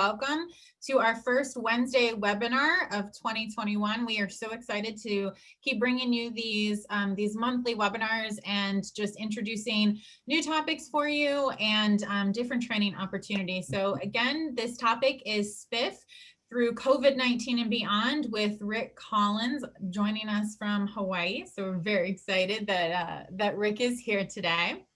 Welcome to our first Wednesday webinar of 2021. We are so excited to keep bringing you these monthly webinars and just introducing new topics for you and different training opportunities. So again, this topic is SPF through COVID-19 and beyond with Rick Collins joining us from Hawaii. So we're very excited that Rick is here today.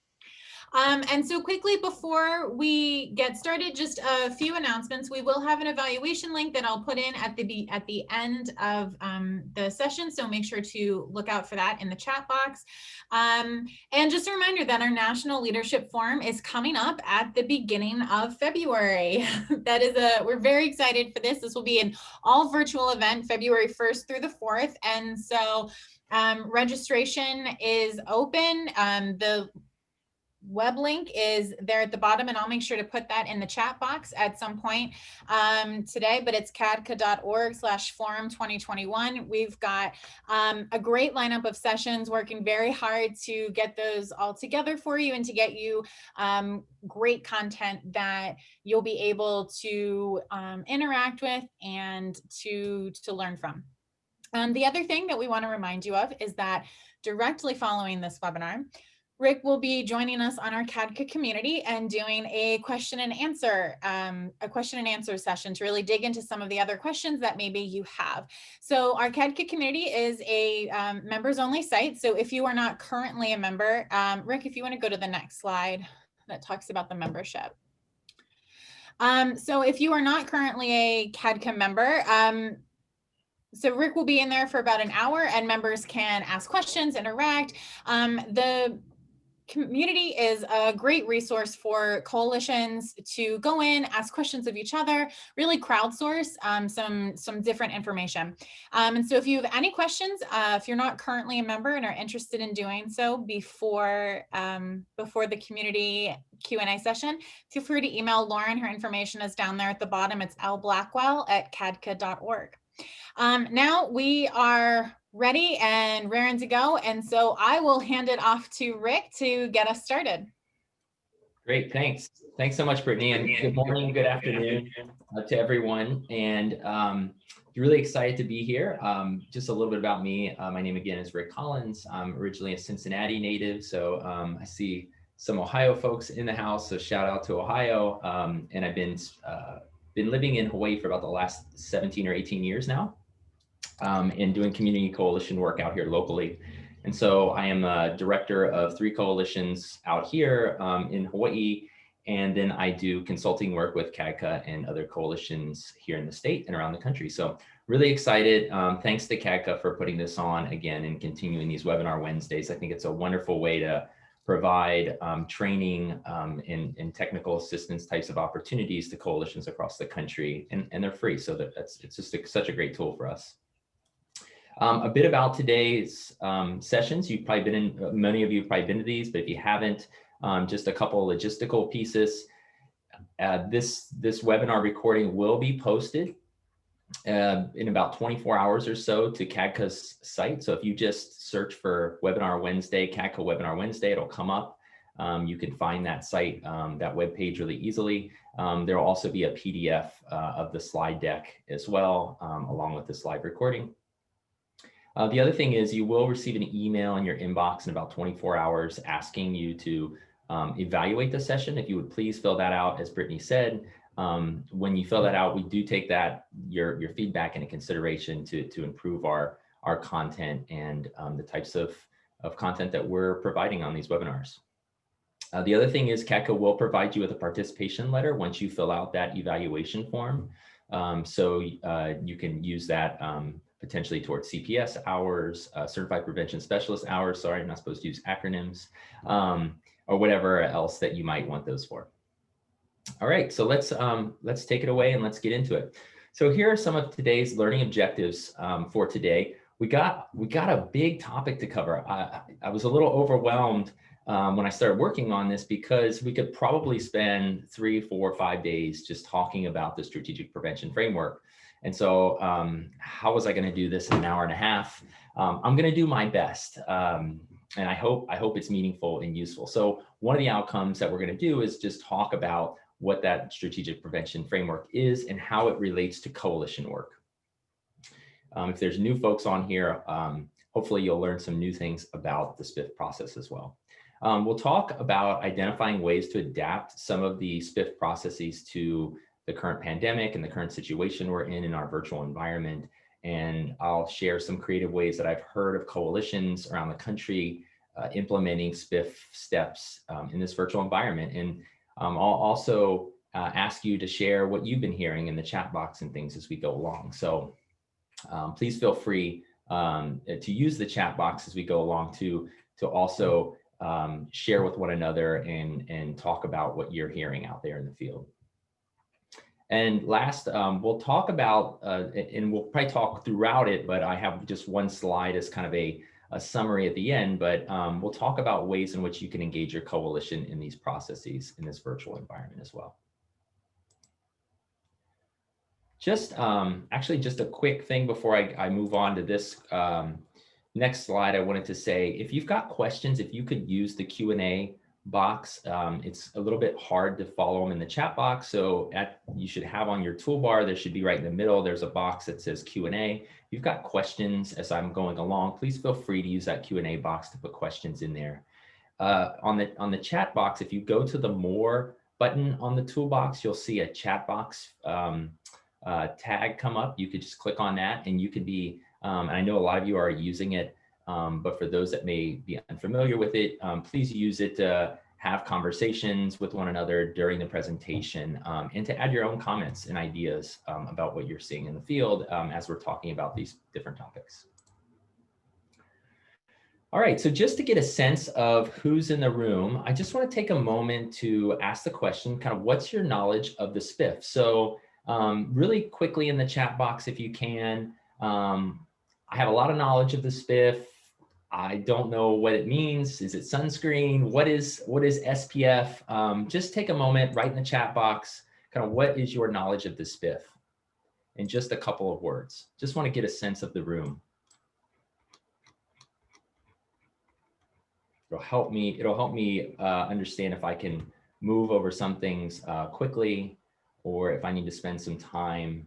And so quickly before we get started, just a few announcements. We will have an evaluation link that I'll put in at the end of the session. So make sure to look out for that in the chat box. And just a reminder that our National Leadership Forum is coming up at the beginning of February. We're very excited for this. This will be an all virtual event, February 1st through the 4th. And so registration is open. The web link is there at the bottom, and I'll make sure to put that in the chat box at some point today, but it's cadca.org/forum 2021. We've got a great lineup of sessions, working very hard to get those all together for you and to get you great content that you'll be able to interact with and to learn from. The other thing that we want to remind you of is that directly following this webinar, Rick will be joining us on our CADCA community and doing a question and answer session to really dig into some of the other questions that maybe you have. So our CADCA community is a members only site. So if you are not currently a member, Rick, if you want to go to the next slide that talks about the membership. So if you are not currently a CADCA member, so Rick will be in there for about an hour and members can ask questions, interact. The community is a great resource for coalitions to go in, ask questions of each other, really crowdsource some different information. And so if you have any questions, if you're not currently a member and are interested in doing so before the community Q&A session, feel free to email Lauren. Her information is down there at the bottom. It's lblackwell@cadca.org. Now we are ready and raring to go. And so I will hand it off to Rick to get us started. Great, thanks. Thanks so much, Brittany, and good morning, good afternoon to everyone. And really excited to be here. Just a little bit about me. My name again is Rick Collins. I'm originally a Cincinnati native, so I see some Ohio folks in the house, so shout out to Ohio. And I've been living in Hawaii for about the last 17 or 18 years now. And doing community coalition work out here locally. And so I am a director of 3 coalitions out here in Hawaii. And then I do consulting work with CADCA and other coalitions here in the state and around the country. So really excited. Thanks to CADCA for putting this on again and continuing these webinar Wednesdays. I think it's a wonderful way to provide training and technical assistance types of opportunities to coalitions across the country. And they're free. So it's just such a great tool for us. A bit about today's sessions. You've probably been in, many of you have probably been to these, but if you haven't, just a couple logistical pieces. This webinar recording will be posted in about 24 hours or so to CADCA's site. So if you just search for Webinar Wednesday, CADCA Webinar Wednesday, it'll come up. You can find that site, that web page really easily. There will also be a PDF of the slide deck as well, along with this live recording. The other thing is you will receive an email in your inbox in about 24 hours asking you to evaluate the session. If you would please fill that out, as Brittany said. When you fill that out, we do take your feedback into consideration to improve our content and the types of content that we're providing on these webinars. The other thing is CADCA will provide you with a participation letter once you fill out that evaluation form. So you can use that potentially towards CPS hours, Certified Prevention Specialist hours. Sorry, I'm not supposed to use acronyms, or whatever else that you might want those for. All right, so let's take it away and let's get into it. So here are some of today's learning objectives for today. We got a big topic to cover. I was a little overwhelmed when I started working on this because we could probably spend 3, 4, 5 days just talking about the strategic prevention framework. And so how was I going to do this in an hour and a half? I'm going to do my best. And I hope it's meaningful and useful. So one of the outcomes that we're going to do is just talk about what that strategic prevention framework is and how it relates to coalition work. If there's new folks on here, hopefully you'll learn some new things about the SPF process as well. We'll talk about identifying ways to adapt some of the SPF processes to the current pandemic and the current situation we're in our virtual environment. And I'll share some creative ways that I've heard of coalitions around the country implementing SPF steps in this virtual environment. And I'll also ask you to share what you've been hearing in the chat box and things as we go along. So please feel free to use the chat box as we go along to also share with one another and talk about what you're hearing out there in the field. And last, we'll talk about, and we'll probably talk throughout it, but I have just one slide as kind of a summary at the end, but we'll talk about ways in which you can engage your coalition in these processes in this virtual environment as well. Just actually just a quick thing before I move on to this next slide. I wanted to say, if you've got questions, if you could use the Q&A box. It's a little bit hard to follow them in the chat box. So you should have on your toolbar, there should be right in the middle, there's a box that says Q&A. If you've got questions as I'm going along, please feel free to use that Q&A box to put questions in there. On the chat box, if you go to the More button on the toolbox, you'll see a chat box tag come up. You could just click on that and you could be, and I know a lot of you are using it, but for those that may be unfamiliar with it, please use it to have conversations with one another during the presentation and to add your own comments and ideas about what you're seeing in the field as we're talking about these different topics. All right, so just to get a sense of who's in the room, I just want to take a moment to ask the question, kind of what's your knowledge of the SPF? So really quickly in the chat box, if you can, I have a lot of knowledge of the SPF. I don't know what it means. Is it sunscreen? What is SPF? Just take a moment, write in the chat box, kind of what is your knowledge of the SPF? In just a couple of words. Just want to get a sense of the room. It'll help me understand if I can move over some things quickly, or if I need to spend some time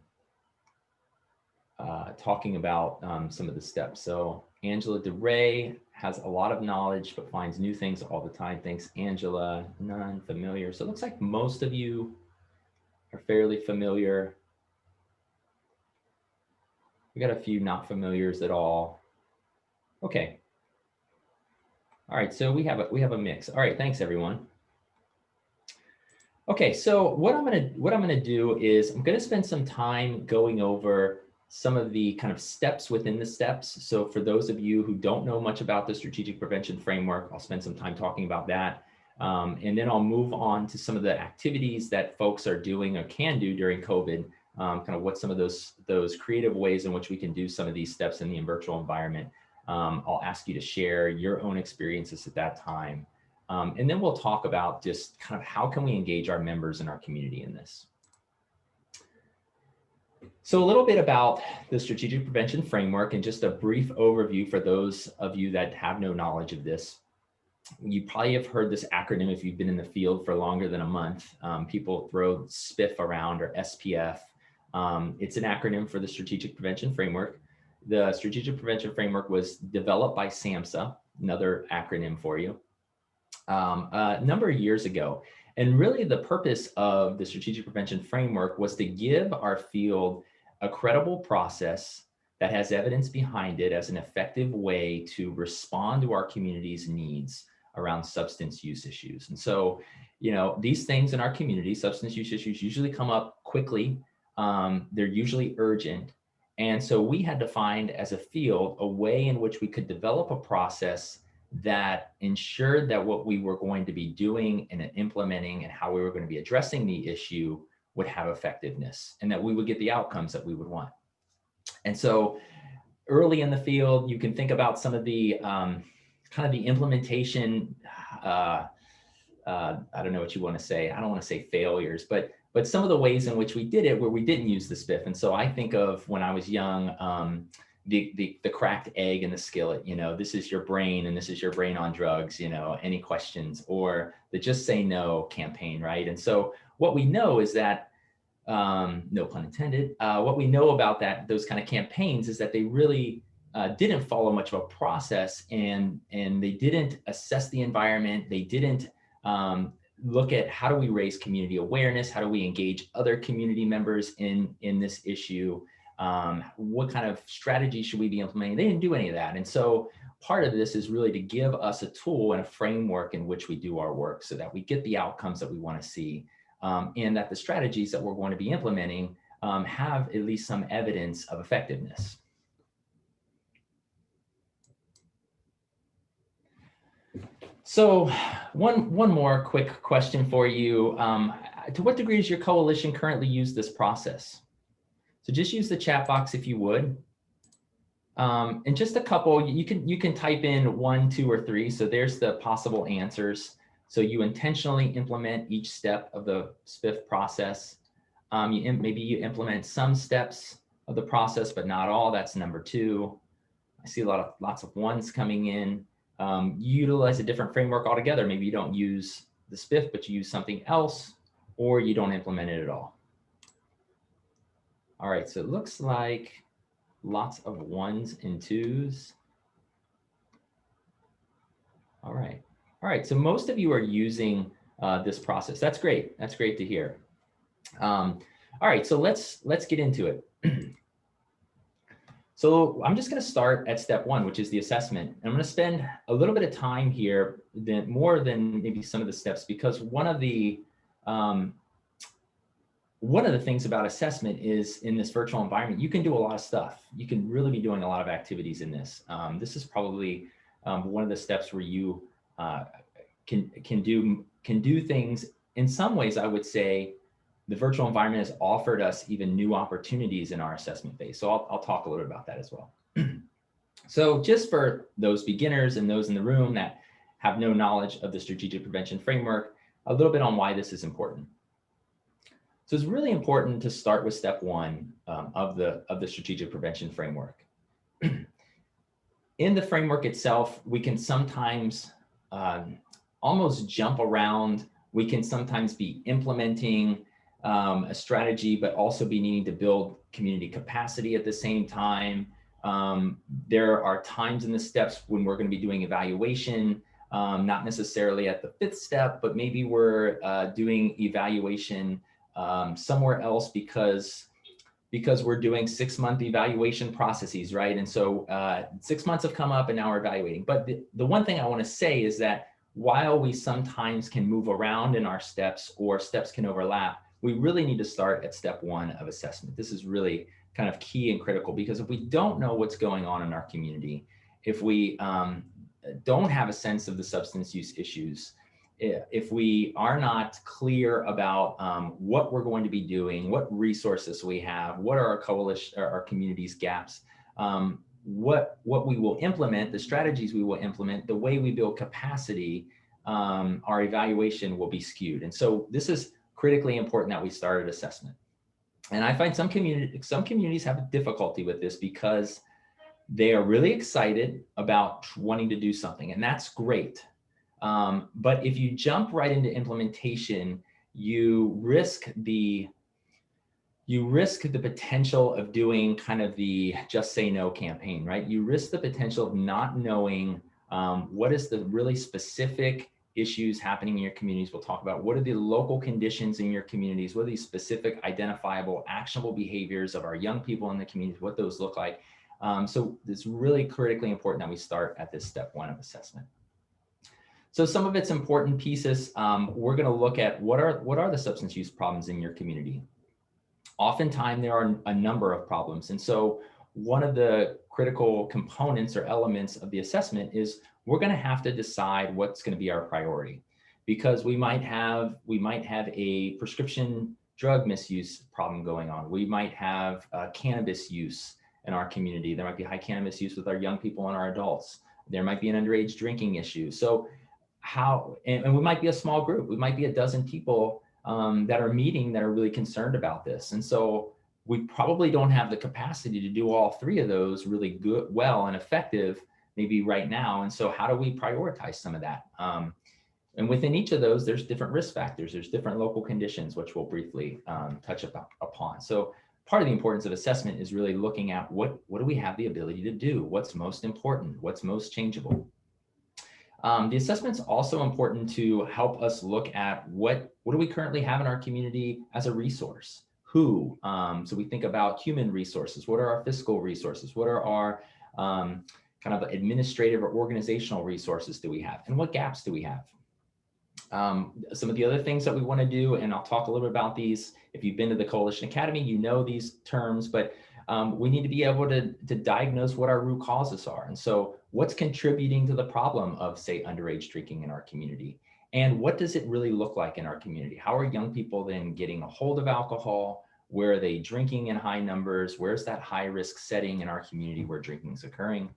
talking about some of the steps. So Angela DeRay has a lot of knowledge, but finds new things all the time. Thanks, Angela. None familiar. So it looks like most of you are fairly familiar. We got a few not familiars at all. Okay. All right, so we have a mix. All right, thanks everyone. Okay, so what I'm gonna do is I'm gonna spend some time going over some of the kind of steps within the steps. So for those of you who don't know much about the strategic prevention framework, I'll spend some time talking about that. And then I'll move on to some of the activities that folks are doing or can do during COVID, kind of what some of those creative ways in which we can do some of these steps in the virtual environment. I'll ask you to share your own experiences at that time. And then we'll talk about just kind of how can we engage our members in our community in this. So a little bit about the strategic prevention framework and just a brief overview for those of you that have no knowledge of this. You probably have heard this acronym if you've been in the field for longer than a month. People throw SPF around, or SPF. It's an acronym for the strategic prevention framework. The strategic prevention framework was developed by SAMHSA, another acronym for you, a number of years ago. And really the purpose of the strategic prevention framework was to give our field a credible process that has evidence behind it as an effective way to respond to our community's needs around substance use issues. And so, you know, these things in our community, substance use issues, usually come up quickly. They're usually urgent. And so we had to find as a field a way in which we could develop a process that ensured that what we were going to be doing and implementing and how we were going to be addressing the issue would have effectiveness and that we would get the outcomes that we would want. And so early in the field, you can think about some of the kind of the implementation, I don't know what you want to say. I don't want to say failures, but some of the ways in which we did it where we didn't use the SPF. And so I think of when I was young, the cracked egg in the skillet, you know, this is your brain and this is your brain on drugs, you know, any questions, or the just say no campaign, right? And so what we know is that, no pun intended, what we know about those kind of campaigns is that they really didn't follow much of a process, and they didn't assess the environment. They didn't look at how do we raise community awareness, how do we engage other community members in this issue, what kind of strategy should we be implementing. They didn't do any of that. And so part of this is really to give us a tool and a framework in which we do our work so that we get the outcomes that we want to see, and that the strategies that we're going to be implementing have at least some evidence of effectiveness. So one more quick question for you. To what degree does your coalition currently use this process? So just use the chat box if you would. And just a couple, you can type in 1, 2, or 3. So there's the possible answers. So you intentionally implement each step of the SPF process. Maybe you implement some steps of the process, but not all. That's number 2. I see lots of 1s coming in. You utilize a different framework altogether. Maybe you don't use the SPF, but you use something else, or you don't implement it at all. All right, so it looks like lots of 1s and 2s. All right, so most of you are using this process. That's great. That's great to hear. All right, so let's get into it. So I'm just going to start at step 1, which is the assessment. I'm going to spend a little bit of time here, more than maybe some of the steps, because one of the things about assessment is in this virtual environment, you can do a lot of stuff. You can really be doing a lot of activities in this. This is probably one of the steps where you can do things. In some ways, I would say the virtual environment has offered us even new opportunities in our assessment phase. So I'll talk a little bit about that as well. So just for those beginners and those in the room that have no knowledge of the strategic prevention framework, a little bit on why this is important. So it's really important to start with step 1 of the strategic prevention framework. In the framework itself, we can sometimes almost jump around. We can sometimes be implementing a strategy, but also be needing to build community capacity at the same time. There are times in the steps when we're going to be doing evaluation, not necessarily at the 5th step, but maybe we're doing evaluation somewhere else because we're doing 6-month evaluation processes, right? And so 6 months have come up and now we're evaluating. But the one thing I want to say is that while we sometimes can move around in our steps or steps can overlap, we really need to start at step 1 of assessment. This is really kind of key and critical, because if we don't know what's going on in our community, if we don't have a sense of the substance use issues, if we are not clear about what we're going to be doing, what resources we have, what are our coalition, our community's gaps, what we will implement, the strategies we will implement, the way we build capacity, our evaluation will be skewed. And so this is critically important that we start at assessment. And I find some communities have difficulty with this because they are really excited about wanting to do something, and that's great. But if you jump right into implementation, you risk the potential of doing kind of the just say no campaign, right? You risk the potential of not knowing what is the really specific issues happening in your communities. We'll talk about what are the local conditions in your communities, what are these specific identifiable actionable behaviors of our young people in the communities, what those look like. So it's really critically important that we start at this step 1 of assessment. So some of its important pieces, we're going to look at what are the substance use problems in your community. Oftentimes there are a number of problems. And so one of the critical components or elements of the assessment is we're going to have to decide what's going to be our priority, because we might have a prescription drug misuse problem going on. We might have cannabis use in our community. There might be high cannabis use with our young people and our adults. There might be an underage drinking issue. So and we might be a small group. We might be a dozen people that are meeting that are really concerned about this. And so we probably don't have the capacity to do all 3 of those really good, well, and effective maybe right now. And so how do we prioritize some of that? And within each of those, there's different risk factors. There's different local conditions, which we'll briefly touch upon. So part of the importance of assessment is really looking at what do we have the ability to do? What's most important? What's most changeable? The assessment's also important to help us look at what do we currently have in our community as a resource? Who? So we think about human resources. What are our fiscal resources? What are our kind of administrative or organizational resources do we have? And what gaps do we have? Some of the other things that we want to do, and I'll talk a little bit about these. If you've been to the Coalition Academy, you know these terms, but we need to be able to diagnose what our root causes are. And so what's contributing to the problem of, say, underage drinking in our community? And what does it really look like in our community? How are young people then getting a hold of alcohol? Where are they drinking in high numbers? Where's that high risk setting in our community where drinking is occurring?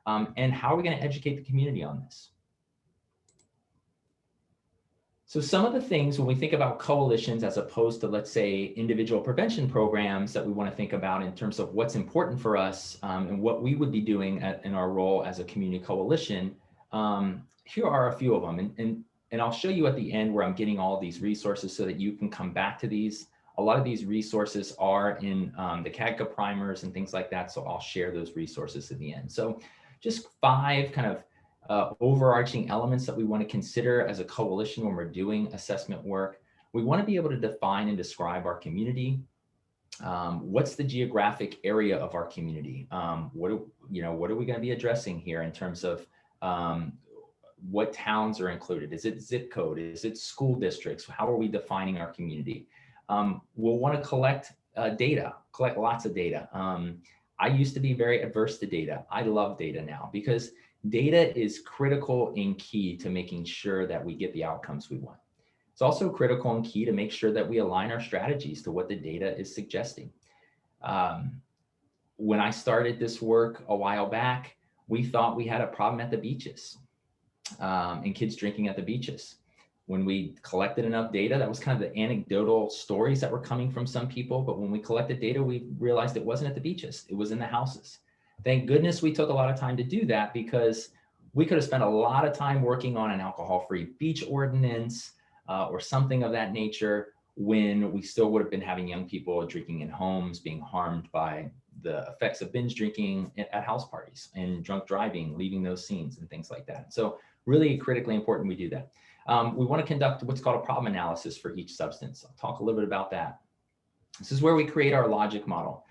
And how are we going to educate the community on this? So some of the things when we think about coalitions as opposed to, let's say, individual prevention programs that we want to think about in terms of what's important for us and what we would be doing in our role as a community coalition, here are a few of them. And I'll show you at the end where I'm getting all these resources so that you can come back to these. A lot of these resources are in the CADCA primers and things like that. So I'll share those resources at the end. So just 5 kind of overarching elements that we want to consider as a coalition when we're doing assessment work. We want to be able to define and describe our community. What's the geographic area of our community? What are we going to be addressing here in terms of what towns are included? Is it zip code? Is it school districts? How are we defining our community? We'll want to collect data, collect lots of data. I used to be very adverse to data. I love data now because data is critical and key to making sure that we get the outcomes we want. It's also critical and key to make sure that we align our strategies to what the data is suggesting. When I started this work a while back, we thought we had a problem at the beaches and kids drinking at the beaches. When we collected enough data, that was kind of the anecdotal stories that were coming from some people. But when we collected data, we realized it wasn't at the beaches, it was in the houses. Thank goodness we took a lot of time to do that because we could have spent a lot of time working on an alcohol-free beach ordinance or something of that nature when we still would have been having young people drinking in homes, being harmed by the effects of binge drinking at house parties and drunk driving, leaving those scenes and things like that. So really critically important we do that. We want to conduct what's called a problem analysis for each substance. I'll talk a little bit about that. This is where we create our logic model.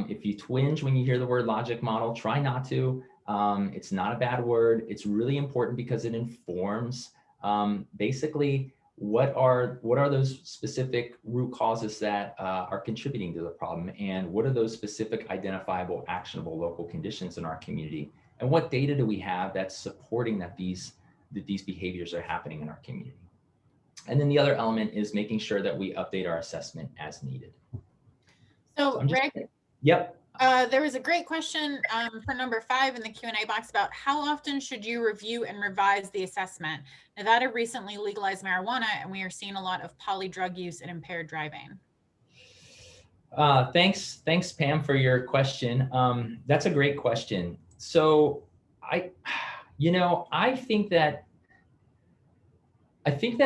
If you twinge when you hear the word logic model, try not to. It's not a bad word. It's really important because it informs basically what are those specific root causes that are contributing to the problem, and what are those specific identifiable actionable local conditions in our community, and what data do we have that's supporting that these behaviors are happening in our community. And then the other element is making sure that we update our assessment as needed. So Rick, yep. There was a great question for number 5 in the Q&A box about how often should you review and revise the assessment? Nevada recently legalized marijuana, and we are seeing a lot of poly drug use and impaired driving. Thanks, Pam, for your question. That's a great question. So I think that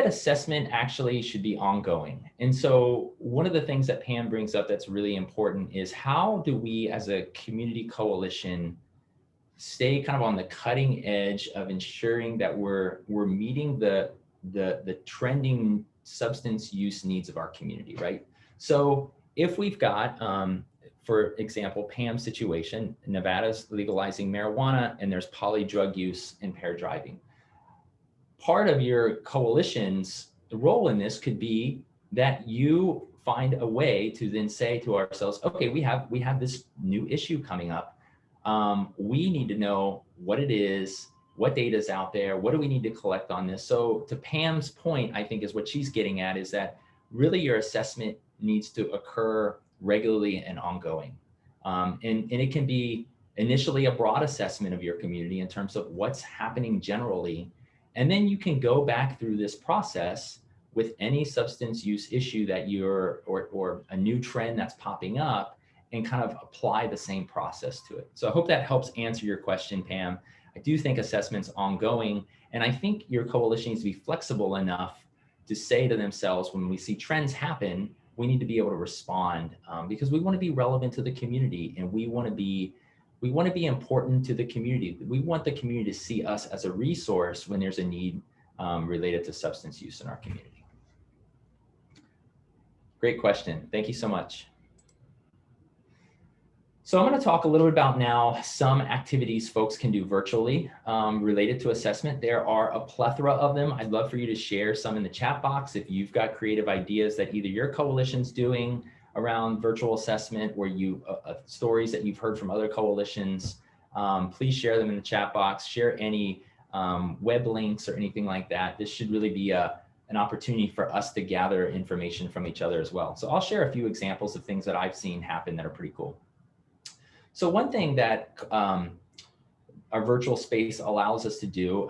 assessment actually should be ongoing. And so one of the things that Pam brings up that's really important is how do we as a community coalition stay kind of on the cutting edge of ensuring that we're meeting the trending substance use needs of our community, right? So if we've got, for example, Pam's situation, Nevada's legalizing marijuana and there's poly drug use, impaired driving. Part of your coalition's role in this could be that you find a way to then say to ourselves, okay, we have this new issue coming up. We need to know what it is, what data is out there, what do we need to collect on this? So to Pam's point, I think is what she's getting at is that really your assessment needs to occur regularly and ongoing. And it can be initially a broad assessment of your community in terms of what's happening generally. And then you can go back through this process with any substance use issue that or a new trend that's popping up and kind of apply the same process to it. So I hope that helps answer your question, Pam. I do think assessment's ongoing. And I think your coalition needs to be flexible enough to say to themselves, when we see trends happen, we need to be able to respond, because we want to be relevant to the community, and we want to be important to the community. We want the community to see us as a resource when there's a need related to substance use in our community. Great question. Thank you so much. So I'm going to talk a little bit about now some activities folks can do virtually related to assessment. There are a plethora of them. I'd love for you to share some in the chat box if you've got creative ideas that either your coalition's doing around virtual assessment, or stories that you've heard from other coalitions. Please share them in the chat box. Share any web links or anything like that. This should really be an opportunity for us to gather information from each other as well. So I'll share a few examples of things that I've seen happen that are pretty cool. So one thing that our virtual space allows us to do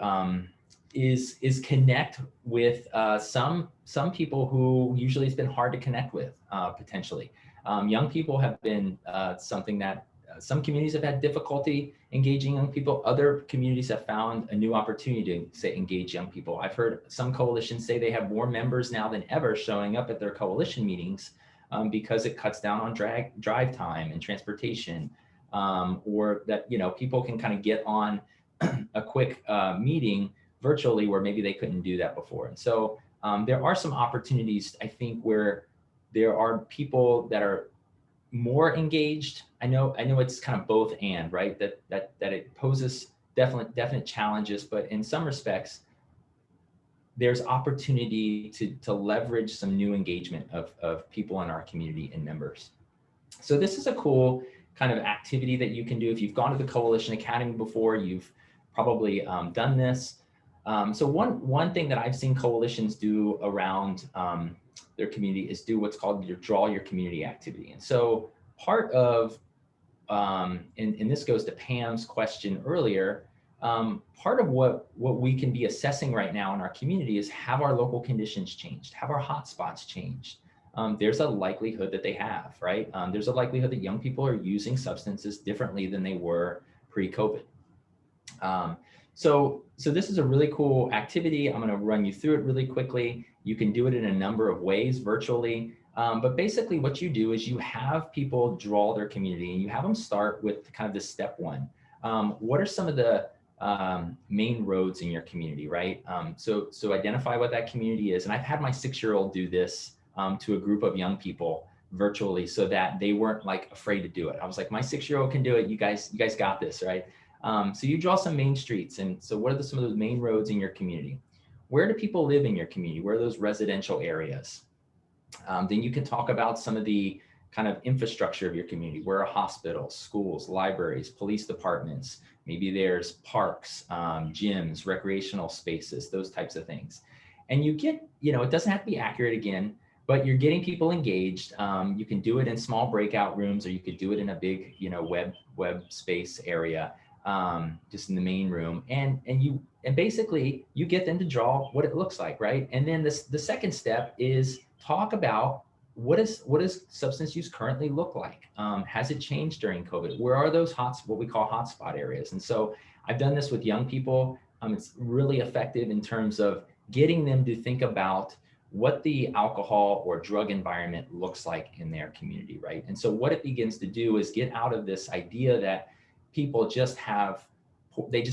is connect with some people who usually it's been hard to connect with, potentially. Young people have been something that some communities have had difficulty engaging young people. Other communities have found a new opportunity to, say, engage young people. I've heard some coalitions say they have more members now than ever showing up at their coalition meetings because it cuts down on drive time and transportation. Or that, people can kind of get on a quick meeting virtually where maybe they couldn't do that before. And so there are some opportunities, I think, where there are people that are more engaged. I know it's kind of both and, right? That it poses definite challenges, but in some respects, there's opportunity to leverage some new engagement of people in our community and members. So this is a cool kind of activity that you can do. If you've gone to the Coalition Academy before, you've probably done this. So one thing that I've seen coalitions do around their community is do what's called your draw your community activity. And so part of, and this goes to Pam's question earlier, part of what we can be assessing right now in our community is, have our local conditions changed? Have our hotspots changed? There's a likelihood that they have, right? There's a likelihood that young people are using substances differently than they were pre-COVID. So this is a really cool activity. I'm going to run you through it really quickly. You can do it in a number of ways virtually. But basically what you do is you have people draw their community, and you have them start with kind of this step one. What are some of the main roads in your community, right? So identify what that community is. And I've had my 6-year-old do this to a group of young people virtually, so that they weren't like afraid to do it. I was like, my 6-year-old can do it. You guys got this, right? So you draw some main streets. And so what are some of those main roads in your community? Where do people live in your community? Where are those residential areas? Then you can talk about some of the kind of infrastructure of your community. Where are hospitals, schools, libraries, police departments? Maybe there's parks, gyms, recreational spaces, those types of things. And you get, it doesn't have to be accurate again, but you're getting people engaged. You can do it in small breakout rooms, or you could do it in a big, web space area, just in the main room. And basically you get them to draw what it looks like, right? And then the second step is talk about what does substance use currently look like? Has it changed during COVID? Where are those what we call hotspot areas? And so I've done this with young people. It's really effective in terms of getting them to think about what the alcohol or drug environment looks like in their community, right? And so what it begins to do is get out of this idea that people just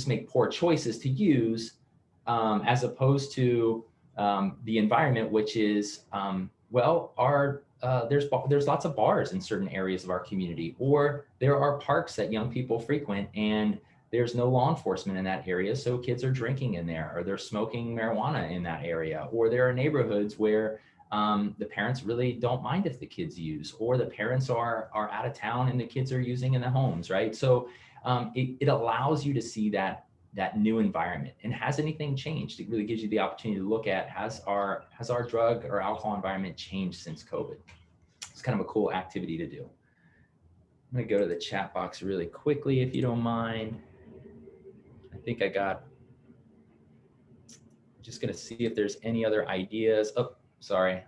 make poor choices to use, as opposed to the environment, which is, there's lots of bars in certain areas of our community, or there are parks that young people frequent and there's no law enforcement in that area, so kids are drinking in there, or they're smoking marijuana in that area, or there are neighborhoods where the parents really don't mind if the kids use, or the parents are out of town and the kids are using in the homes, right? So it allows you to see that new environment. And has anything changed? It really gives you the opportunity to look at, has our drug or alcohol environment changed since COVID? It's kind of a cool activity to do. I'm gonna go to the chat box really quickly, if you don't mind. I think just gonna see if there's any other ideas. Oh, sorry.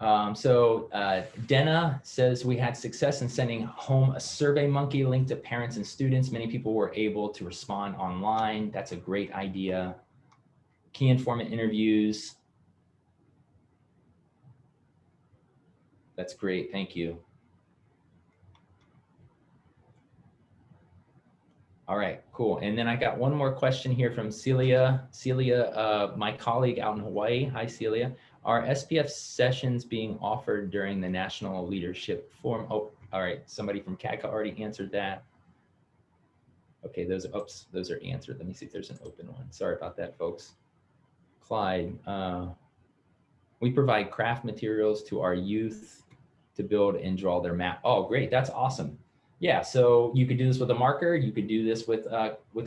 Denna says we had success in sending home a survey monkey linked to parents and students. Many people were able to respond online. That's a great idea. Key informant interviews. That's great, thank you. All right, cool. And then I got one more question here from Celia. Celia, my colleague out in Hawaii. Hi, Celia. Are SPF sessions being offered during the National Leadership Forum? Oh, all right. Somebody from CADCA already answered that. Okay, those are answered. Let me see if there's an open one. Sorry about that, folks. Clyde, we provide craft materials to our youth to build and draw their map. Oh, great. That's awesome. Yeah, so you could do this with a marker. You could do this with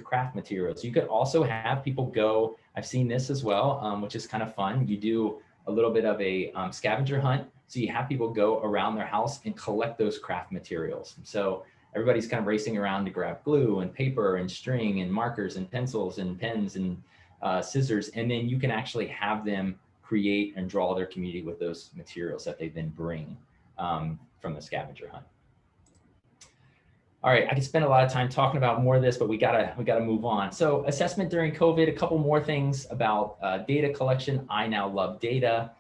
craft materials. You could also have people go, I've seen this as well, which is kind of fun. You do a little bit of a scavenger hunt. So you have people go around their house and collect those craft materials. So everybody's kind of racing around to grab glue and paper and string and markers and pencils and pens and scissors. And then you can actually have them create and draw their community with those materials that they then bring from the scavenger hunt. All right, I could spend a lot of time talking about more of this, but we gotta move on. So assessment during COVID, a couple more things about data collection. I now love data.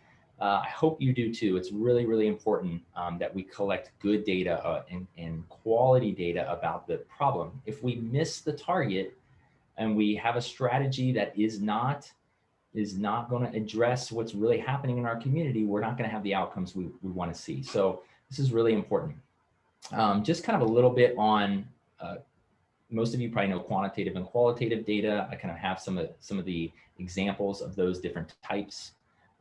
I hope you do too. It's really, really important that we collect good data and quality data about the problem. If we miss the target and we have a strategy that is not going to address what's really happening in our community, we're not going to have the outcomes we want to see. So this is really important. Just kind of a little bit on, most of you probably know quantitative and qualitative data. I kind of have some of the examples of those different types.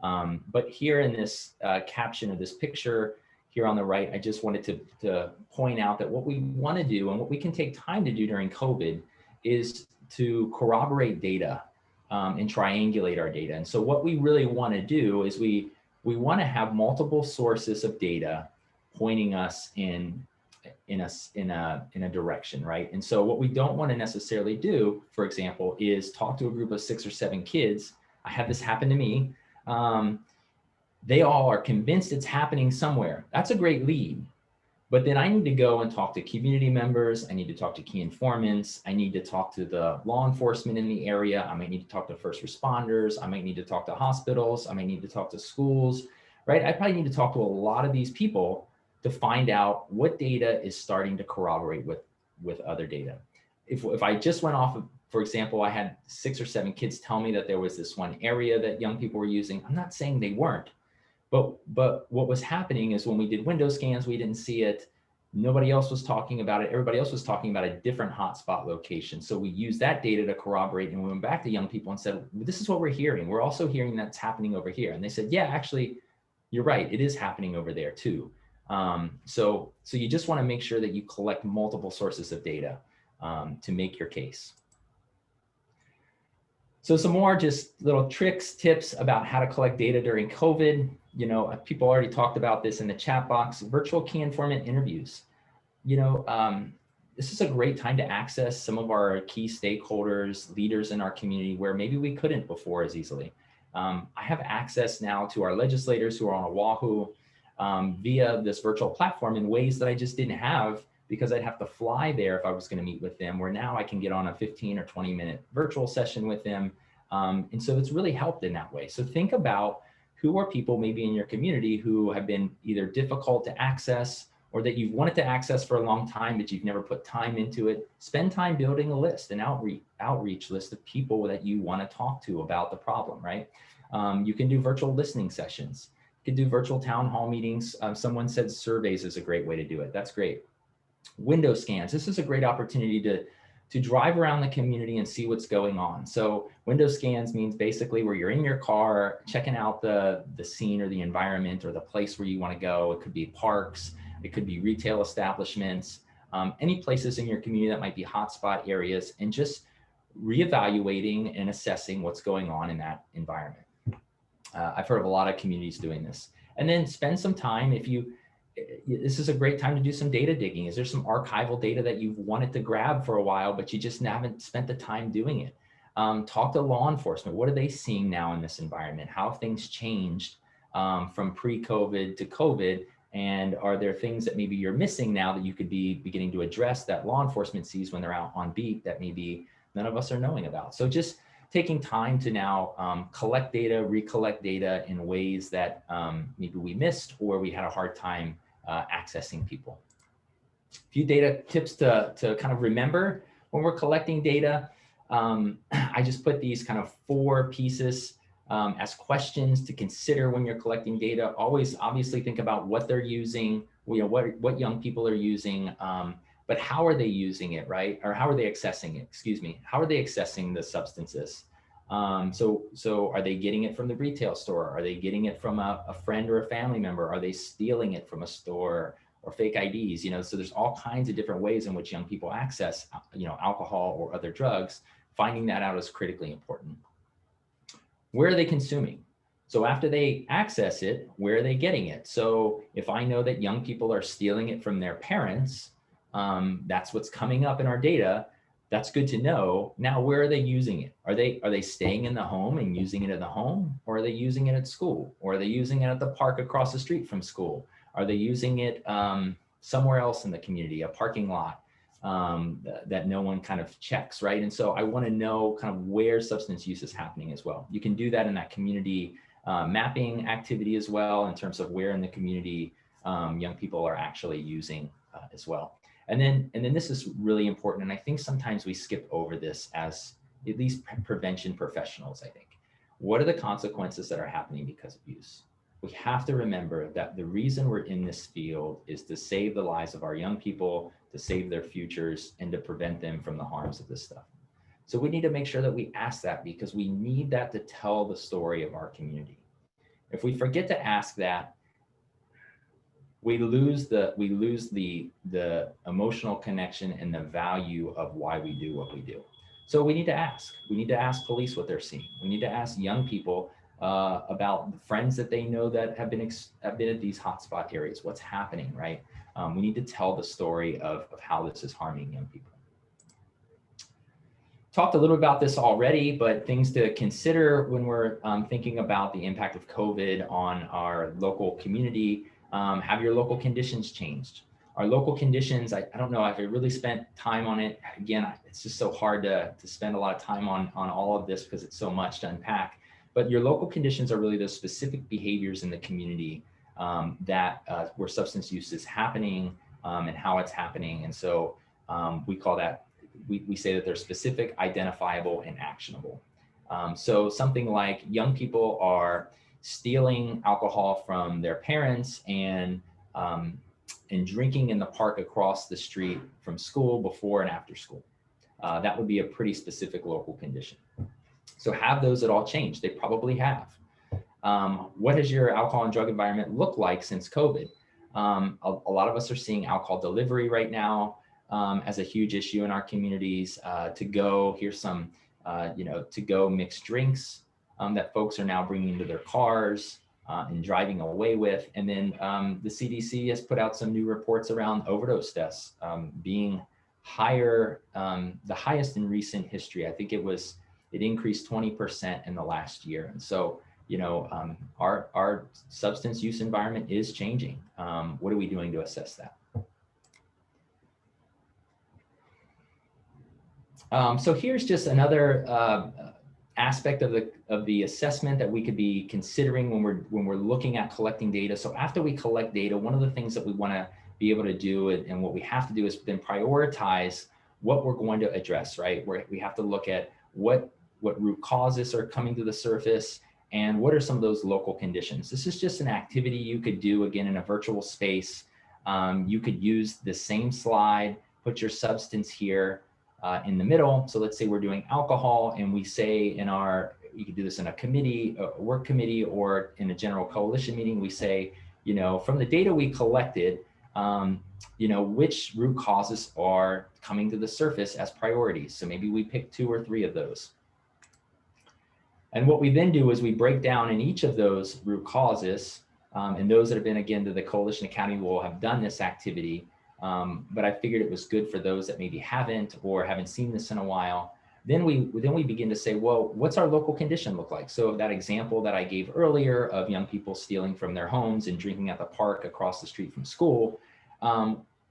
But here in this caption of this picture here on the right, I just wanted to point out that what we want to do and what we can take time to do during COVID is to corroborate data and triangulate our data. And so what we really want to do is we want to have multiple sources of data pointing us in a direction, right? And so what we don't want to necessarily do, for example, is talk to a group of 6 or 7 kids. I had this happen to me. They all are convinced it's happening somewhere. That's a great lead. But then I need to go and talk to community members. I need to talk to key informants. I need to talk to the law enforcement in the area. I might need to talk to first responders. I might need to talk to hospitals. I might need to talk to schools, right? I probably need to talk to a lot of these people to find out what data is starting to corroborate with other data. If I just went off of, for example, I had 6 or 7 kids tell me that there was this one area that young people were using. I'm not saying they weren't, but what was happening is when we did window scans, we didn't see it. Nobody else was talking about it. Everybody else was talking about a different hotspot location. So we used that data to corroborate, and we went back to young people and said, this is what we're hearing. We're also hearing that's happening over here. And they said, yeah, actually, you're right. It is happening over there too. So you just want to make sure that you collect multiple sources of data to make your case. So some more just little tricks, tips about how to collect data during COVID. You know, people already talked about this in the chat box. Virtual key informant interviews. You know, this is a great time to access some of our key stakeholders, leaders in our community where maybe we couldn't before as easily. I have access now to our legislators who are on Oahu via this virtual platform in ways that I just didn't have because I'd have to fly there if I was going to meet with them, where now I can get on a 15 or 20-minute virtual session with them. And so it's really helped in that way. So think about who are people maybe in your community who have been either difficult to access or that you've wanted to access for a long time, but you've never put time into it. Spend time building a list, an outreach list of people that you want to talk to about the problem, right? You can do virtual listening sessions. You can do virtual town hall meetings. Someone said surveys is a great way to do it. That's great. Window scans. This is a great opportunity to drive around the community and see what's going on. So window scans means basically where you're in your car, checking out the scene or the environment or the place where you want to go. It could be parks, it could be retail establishments, any places in your community that might be hotspot areas, and just reevaluating and assessing what's going on in that environment. I've heard of a lot of communities doing this. And then spend some time this is a great time to do some data digging. Is there some archival data that you've wanted to grab for a while, but you just haven't spent the time doing it? Talk to law enforcement. What are they seeing now in this environment? How have things changed from pre-COVID to COVID? And are there things that maybe you're missing now that you could be beginning to address that law enforcement sees when they're out on beat that maybe none of us are knowing about? So just taking time to now collect data, recollect data in ways that maybe we missed or we had a hard time accessing people. A few data tips to kind of remember when we're collecting data. I just put these kind of 4 pieces as questions to consider when you're collecting data. Always obviously think about what they're using, what young people are using, but how are they using it, right? Or how are they accessing it, excuse me. How are they accessing the substances? So are they getting it from the retail store? Are they getting it from a friend or a family member? Are they stealing it from a store or fake IDs? So there's all kinds of different ways in which young people access, alcohol or other drugs. Finding that out is critically important. Where are they consuming? So after they access it, where are they getting it? So if I know that young people are stealing it from their parents, that's what's coming up in our data. That's good to know. Now, where are they using it? Are they staying in the home and using it in the home? Or are they using it at school? Or are they using it at the park across the street from school? Are they using it somewhere else in the community, a parking lot that no one kind of checks, right? And so I want to know kind of where substance use is happening as well. You can do that in that community mapping activity as well, in terms of where in the community young people are actually using as well. And then this is really important, and I think sometimes we skip over this as at least prevention professionals, I think. What are the consequences that are happening because of use? We have to remember that the reason we're in this field is to save the lives of our young people, to save their futures, and to prevent them from the harms of this stuff. So we need to make sure that we ask that, because we need that to tell the story of our community. If we forget to ask that, we lose the emotional connection and the value of why we do what we do. So we need to ask. We need to ask police what they're seeing. We need to ask young people about the friends that they know that have been at these hotspot areas. What's happening, right? We need to tell the story of how this is harming young people. Talked a little about this already, but things to consider when we're thinking about the impact of COVID on our local community. Have your local conditions changed? Our local conditions, I don't know if I really spent time on it. Again, it's just so hard to spend a lot of time on all of this because it's so much to unpack. But your local conditions are really those specific behaviors in the community where substance use is happening and how it's happening. And so we call that, we say that they're specific, identifiable, and actionable. So something like young people are stealing alcohol from their parents and drinking in the park across the street from school before and after school. That would be a pretty specific local condition. So have those at all changed? They probably have. What has your alcohol and drug environment looked like since COVID? A lot of us are seeing alcohol delivery right now as a huge issue in our communities. To go, here's some, to go mixed drinks that folks are now bringing into their cars and driving away with. And then the CDC has put out some new reports around overdose deaths being higher, the highest in recent history. I think it increased 20% in the last year. And so, our substance use environment is changing. What are we doing to assess that? So here's just another aspect of the assessment that we could be considering when we're looking at collecting data. So after we collect data, one of the things that we want to be able to do and what we have to do is then prioritize what we're going to address, right? We have to look at what root causes are coming to the surface and what are some of those local conditions. This is just an activity you could do, again, in a virtual space. You could use the same slide, put your substance here in the middle. So let's say we're doing alcohol and we say you could do this in a committee, a work committee, or in a general coalition meeting, we say, from the data we collected, which root causes are coming to the surface as priorities. So maybe we pick 2 or 3 of those. And what we then do is we break down in each of those root causes, and those that have been, again, to the Coalition Academy will have done this activity. But I figured it was good for those that maybe haven't or haven't seen this in a while. then we begin to say, well, what's our local condition look like? So that example that I gave earlier of young people stealing from their homes and drinking at the park across the street from school,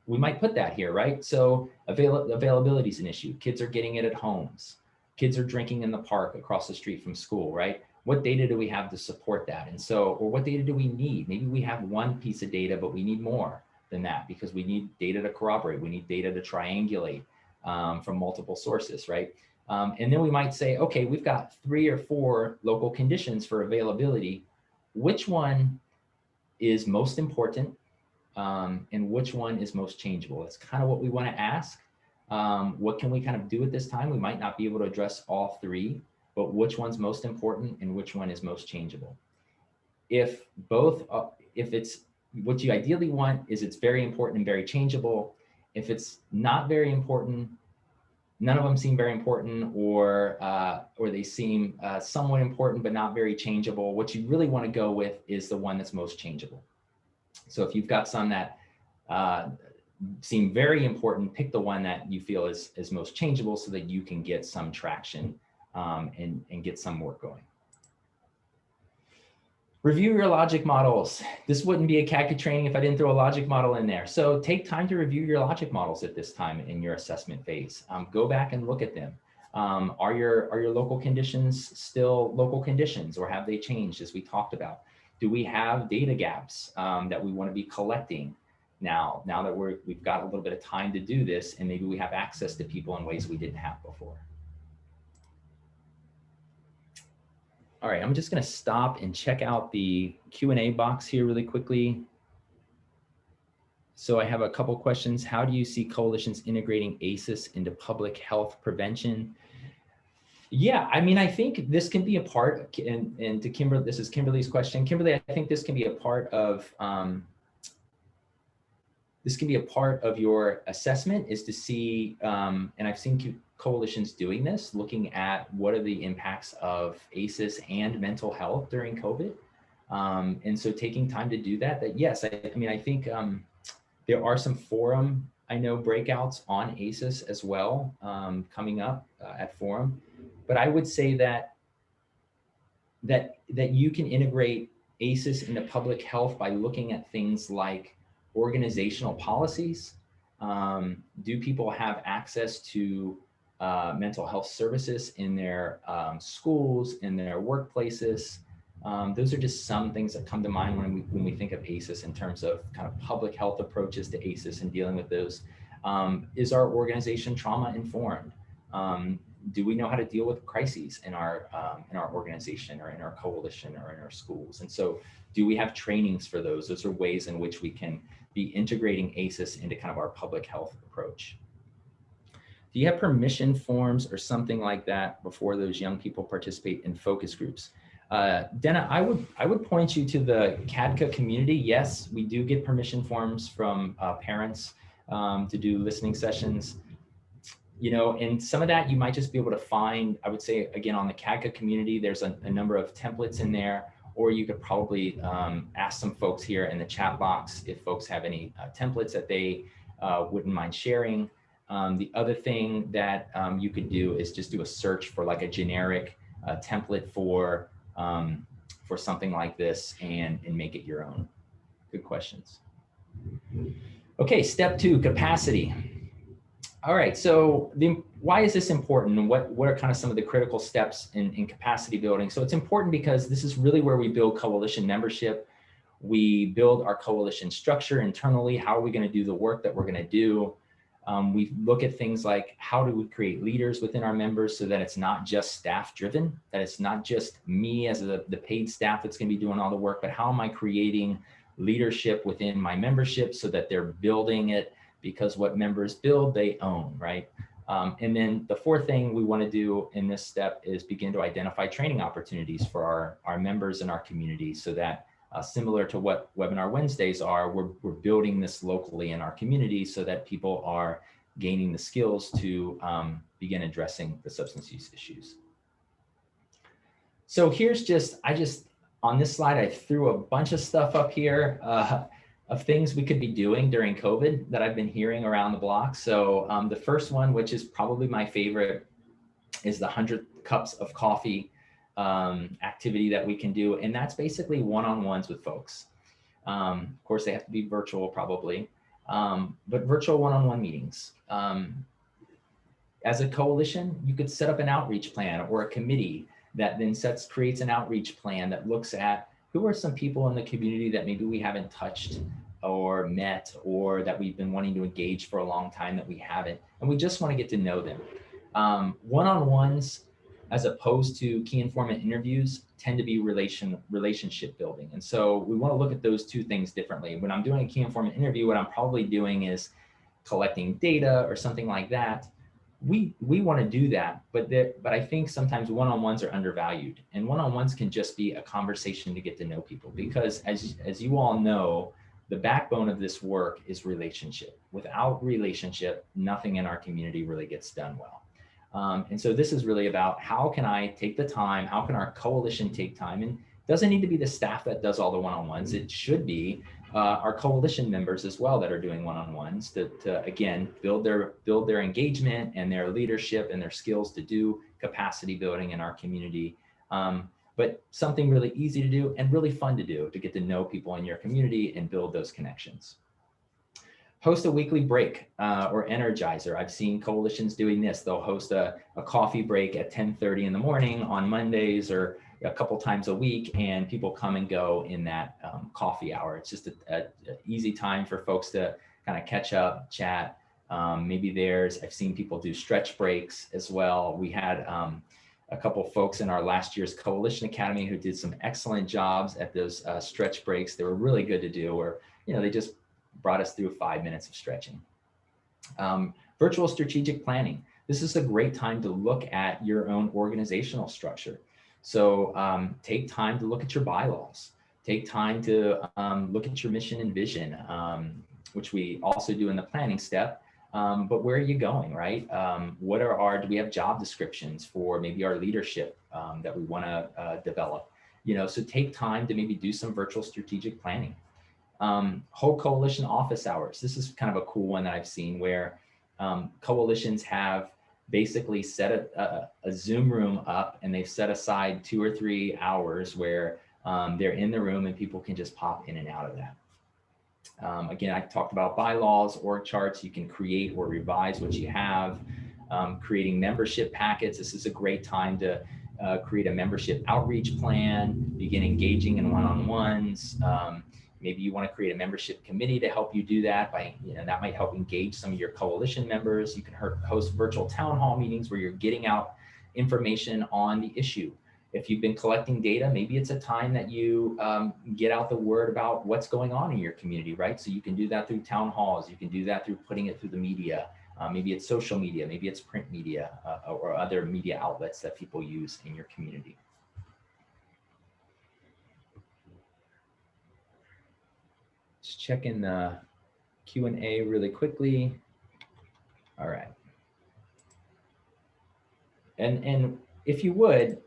we might put that here, right? So availability is an issue. Kids are getting it at homes. Kids are drinking in the park across the street from school, right? What data do we have to support that? And so, or what data do we need? Maybe we have one piece of data, but we need more than that because we need data to corroborate. We need data to triangulate from multiple sources, right? And then we might say, okay, we've got 3 or 4 local conditions for availability. Which one is most important and which one is most changeable? That's kind of what we want to ask. What can we kind of do at this time? We might not be able to address all 3, but which one's most important and which one is most changeable? If both, if it's what you ideally want is it's very important and very changeable. If it's not very important, none of them seem very important, or they seem somewhat important but not very changeable, what you really want to go with is the one that's most changeable. So if you've got some that seem very important, pick the one that you feel is most changeable so that you can get some traction and get some work going. Review your logic models. This wouldn't be a CADCA training if I didn't throw a logic model in there. So take time to review your logic models at this time in your assessment phase. Go back and look at them. Are your local conditions still local conditions, or have they changed as we talked about? Do we have data gaps that we want to be collecting now that we've got a little bit of time to do this, and maybe we have access to people in ways we didn't have before? All right, I'm just going to stop and check out the Q&A box here really quickly. So I have a couple questions. How do you see coalitions integrating ACEs into public health prevention? Yeah, I mean, I think this can be a part, and to Kimberly, this is Kimberly's question. Kimberly, I think this can be a part of your assessment, is to see, and I've seen coalitions doing this, looking at what are the impacts of ACEs and mental health during COVID. And so taking time to do that, yes, I mean, I think there are some forum, I know, breakouts on ACEs as well coming up at forum. But I would say that you can integrate ACEs into public health by looking at things like organizational policies. Do people have access to mental health services in their schools, in their workplaces? Those are just some things that come to mind when we think of ACEs in terms of kind of public health approaches to ACEs and dealing with those. Is our organization trauma informed? Do we know how to deal with crises in our organization or in our coalition or in our schools? And so do we have trainings for those? Those are ways in which we can be integrating ACEs into kind of our public health approach. Do you have permission forms or something like that before those young people participate in focus groups? Dana, I would point you to the CADCA community. Yes, we do get permission forms from parents to do listening sessions. You know, and some of that you might just be able to find, I would say, again, on the CADCA community, there's a number of templates in there, or you could probably ask some folks here in the chat box if folks have any templates that they wouldn't mind sharing. The other thing that you could do is just do a search for like a generic template for something like this and make it your own. Good questions. Okay, step 2, capacity. All right, so why is this important, and what are kind of some of the critical steps in capacity building? So it's important because this is really where we build coalition membership. We build our coalition structure internally. How are we going to do the work that we're going to do? We look at things like, how do we create leaders within our members so that it's not just staff driven, that it's not just me as the paid staff that's going to be doing all the work, but how am I creating leadership within my membership so that they're building it, because what members build, they own, right? And then the fourth thing we want to do in this step is begin to identify training opportunities for our members and our community, so that similar to what Webinar Wednesdays are, we're building this locally in our community so that people are gaining the skills to begin addressing the substance use issues. So here's on this slide, I threw a bunch of stuff up here of things we could be doing during COVID that I've been hearing around the block. So the first one, which is probably my favorite, is the 100 cups of coffee activity that we can do. And that's basically one-on-ones with folks. Of course, they have to be virtual probably, but virtual one-on-one meetings. As a coalition, you could set up an outreach plan or a committee that then creates an outreach plan that looks at who are some people in the community that maybe we haven't touched or met, or that we've been wanting to engage for a long time that we haven't, and we just want to get to know them. One-on-ones, as opposed to key informant interviews, tend to be relationship building. And so we want to look at those two things differently. When I'm doing a key informant interview, what I'm probably doing is collecting data or something like that. We want to do that, but I think sometimes one-on-ones are undervalued, and one-on-ones can just be a conversation to get to know people, because as you all know, the backbone of this work is relationship. Without relationship, nothing in our community really gets done well. And so this is really about how can I take the time, how can our coalition take time, and it doesn't need to be the staff that does all the one-on-ones. It should be our coalition members as well that are doing one-on-ones to again, build their engagement and their leadership and their skills to do capacity building in our community. But something really easy to do and really fun to do to get to know people in your community and build those connections. Host a weekly break or energizer. I've seen coalitions doing this. They'll host a coffee break at 10:30 in the morning on Mondays or a couple times a week, and people come and go in that coffee hour. It's just a easy time for folks to kind of catch up, chat. Maybe I've seen people do stretch breaks as well. We had a couple folks in our last year's Coalition Academy who did some excellent jobs at those stretch breaks. They were really good to do, or they just brought us through 5 minutes of stretching. Virtual strategic planning. This is a great time to look at your own organizational structure. So take time to look at your bylaws. Take time to look at your mission and vision, which we also do in the planning step. But where are you going, right? Do we have job descriptions for maybe our leadership that we want to develop? So take time to maybe do some virtual strategic planning. Whole coalition office hours. This is kind of a cool one that I've seen where coalitions have basically set a Zoom room up, and they've set aside 2 or 3 hours where they're in the room and people can just pop in and out of that. Again, I talked about bylaws, org charts. You can create or revise what you have. Creating membership packets. This is a great time to create a membership outreach plan, begin engaging in one-on-ones. Maybe you want to create a membership committee to help you do that that might help engage some of your coalition members. You can host virtual town hall meetings where you're getting out information on the issue. If you've been collecting data, maybe it's a time that you get out the word about what's going on in your community, right? So you can do that through town halls. You can do that through putting it through the media. Maybe it's social media, maybe it's print media or other media outlets that people use in your community. Just checking the Q&A really quickly. All right. And if you would,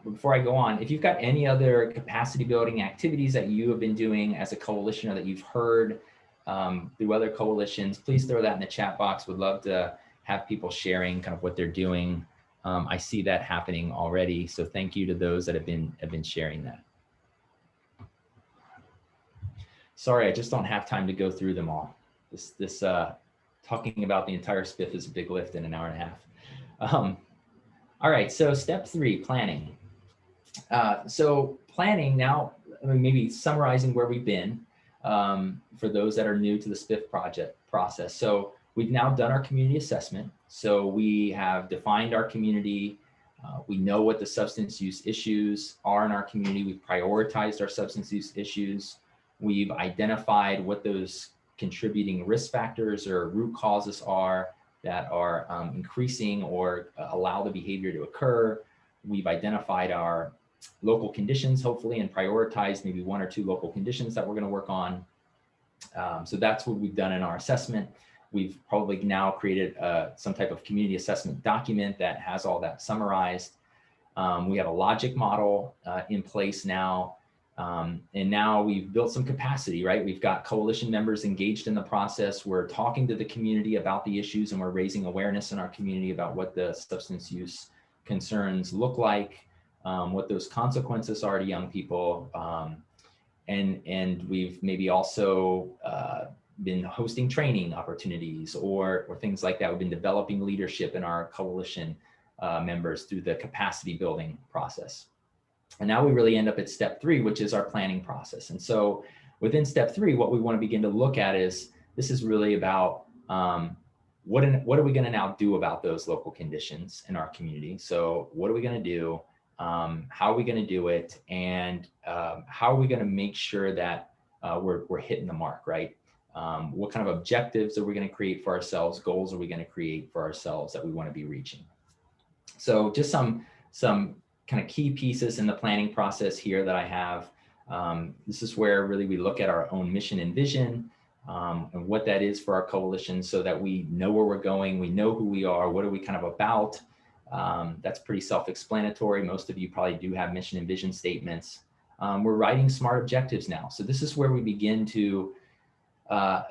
before I go on, if you've got any other capacity building activities that you have been doing as a coalition or that you've heard through other coalitions, please throw that in the chat box. Would love to have people sharing kind of what they're doing. I see that happening already. So thank you to those that have been sharing that. Sorry, I just don't have time to go through them all. This talking about the entire SPF is a big lift in an hour and a half. All right, so step 3, planning. So planning now, maybe summarizing where we've been for those that are new to the SPF project process. So we've now done our community assessment. So we have defined our community. We know what the substance use issues are in our community. We've prioritized our substance use issues. We've identified what those contributing risk factors or root causes are that are increasing or allow the behavior to occur. We've identified our local conditions, hopefully, and prioritized maybe 1 or 2 local conditions that we're going to work on. So that's what we've done in our assessment. We've probably now created some type of community assessment document that has all that summarized. We have a logic model in place now. And now we've built some capacity, right? We've got coalition members engaged in the process. We're talking to the community about the issues, and we're raising awareness in our community about what the substance use concerns look like, what those consequences are to young people. And we've maybe also been hosting training opportunities or things like that. We've been developing leadership in our coalition members through the capacity building process. And now we really end up at step 3, which is our planning process. And so within step 3, what we want to begin to look at is, this is really about what are we going to now do about those local conditions in our community? So what are we going to do? How are we going to do it? And how are we going to make sure that we're hitting the mark, right? What kind of objectives are we going to create for ourselves? Goals are we going to create for ourselves that we want to be reaching? So just some kind of key pieces in the planning process here that I have. This is where really we look at our own mission and vision and what that is for our coalition, so that we know where we're going, we know who we are, what are we kind of about. That's pretty self-explanatory. Most of you probably do have mission and vision statements. We're writing SMART objectives now. So this is where we begin to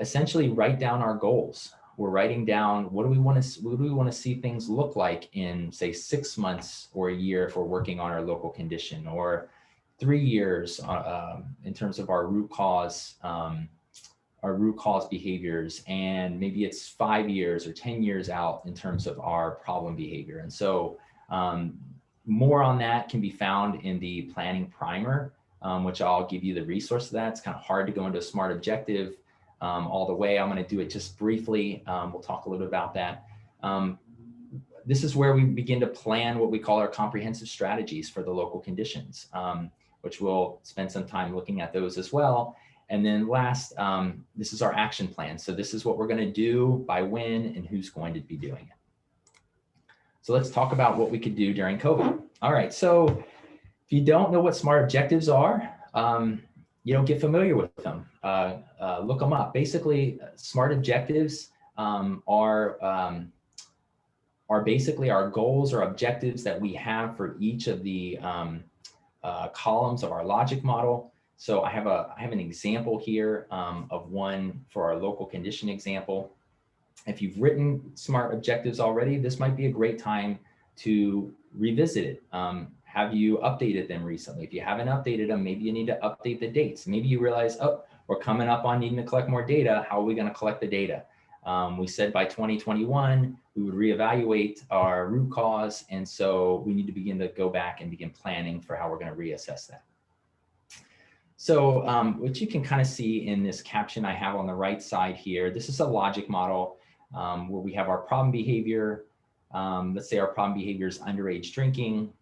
essentially write down our goals. We're writing down what do we want to see things look like in, say, 6 months or a year if we're working on our local condition, or 3 years in terms of our root cause behaviors, and maybe it's 5 years or 10 years out in terms of our problem behavior. And so more on that can be found in the planning primer, which I'll give you the resource of that. It's kind of hard to go into a SMART objective all the way. I'm going to do it just briefly. We'll talk a little bit about that. This is where we begin to plan what we call our comprehensive strategies for the local conditions, which we'll spend some time looking at those as well. And then last, this is our action plan. So this is what we're going to do, by when, and who's going to be doing it. So let's talk about what we could do during COVID. All right, so if you don't know what SMART objectives are, get familiar with them. Look them up. Basically, SMART objectives are basically our goals or objectives that we have for each of the columns of our logic model. So I have an example here of one for our local condition example. If you've written SMART objectives already, this might be a great time to revisit it. Have you updated them recently? If you haven't updated them, maybe you need to update the dates. Maybe you realize, oh, we're coming up on needing to collect more data. How are we going to collect the data? We said by 2021, we would reevaluate our root cause. And so we need to begin to go back and begin planning for how we're going to reassess that. So what you can kind of see in this caption I have on the right side here, this is a logic model where we have our problem behavior. Let's say our problem behavior is underage drinking.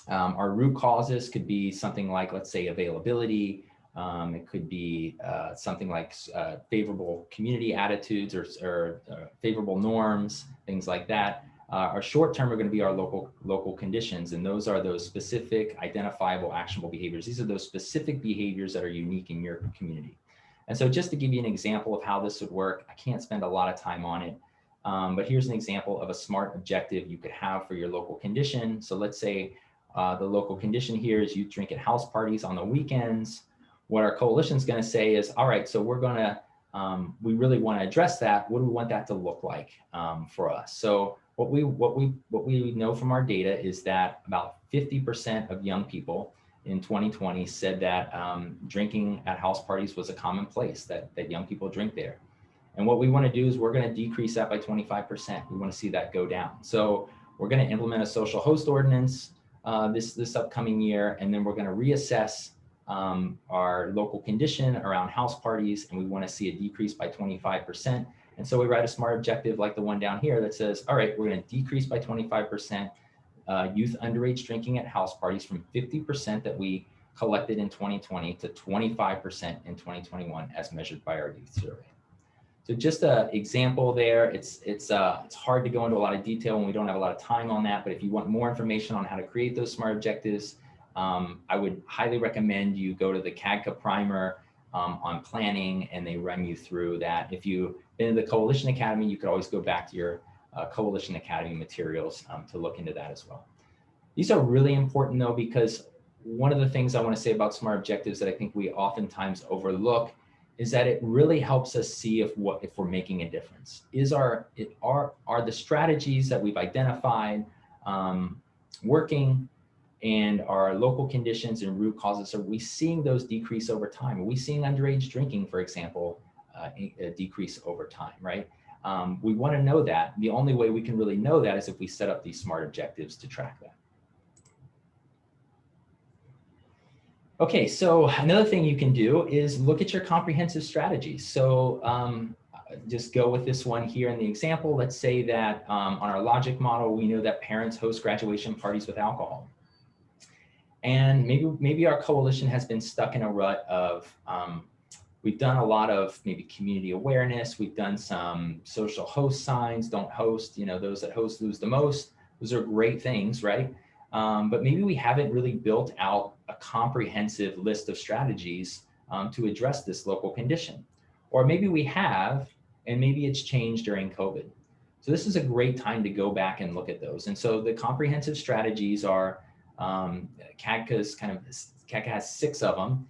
Our root causes could be something like, let's say, availability. It could be something like favorable community attitudes or favorable norms, things like that. Our short term are going to be our local conditions, and those are those specific, identifiable, actionable behaviors. These are those specific behaviors that are unique in your community. And so just to give you an example of how this would work, I can't spend a lot of time on it, but here's an example of a SMART objective you could have for your local condition. So let's say the local condition here is youth drink at house parties on the weekends. What our coalition is going to say is, all right, so we're going to, we really want to address that. What do we want that to look like for us? So what we know from our data is that about 50% of young people in 2020 said that drinking at house parties was a commonplace, that young people drink there. And what we want to do is we're going to decrease that by 25%. We want to see that go down. So we're going to implement a social host ordinance this upcoming year, and then we're going to reassess our local condition around house parties, and we want to see a decrease by 25%. And so we write a SMART objective like the one down here that says, all right, we're going to decrease by 25% youth underage drinking at house parties from 50% that we collected in 2020 to 25% in 2021 as measured by our youth survey. So just an example there. It's hard to go into a lot of detail when we don't have a lot of time on that, but if you want more information on how to create those SMART objectives, I would highly recommend you go to the CADCA primer on planning, and they run you through that. If you've been in the Coalition Academy, you could always go back to your Coalition Academy materials to look into that as well. These are really important though, because one of the things I want to say about SMART objectives that I think we oftentimes overlook is that it really helps us see if we're making a difference. Are the strategies that we've identified working, and our local conditions and root causes, are we seeing those decrease over time? Are we seeing underage drinking, for example, a decrease over time, right? We want to know that. The only way we can really know that is if we set up these SMART objectives to track that. Okay, so another thing you can do is look at your comprehensive strategies. So just go with this one here in the example. Let's say that on our logic model, we know that parents host graduation parties with alcohol. And maybe our coalition has been stuck in a rut of, we've done a lot of maybe community awareness. We've done some social host signs, don't host, those that host lose the most. Those are great things, right? But maybe we haven't really built out a comprehensive list of strategies to address this local condition. Or maybe we have, and maybe it's changed during COVID. So this is a great time to go back and look at those. And so the comprehensive strategies are, CADCA has 6 of them,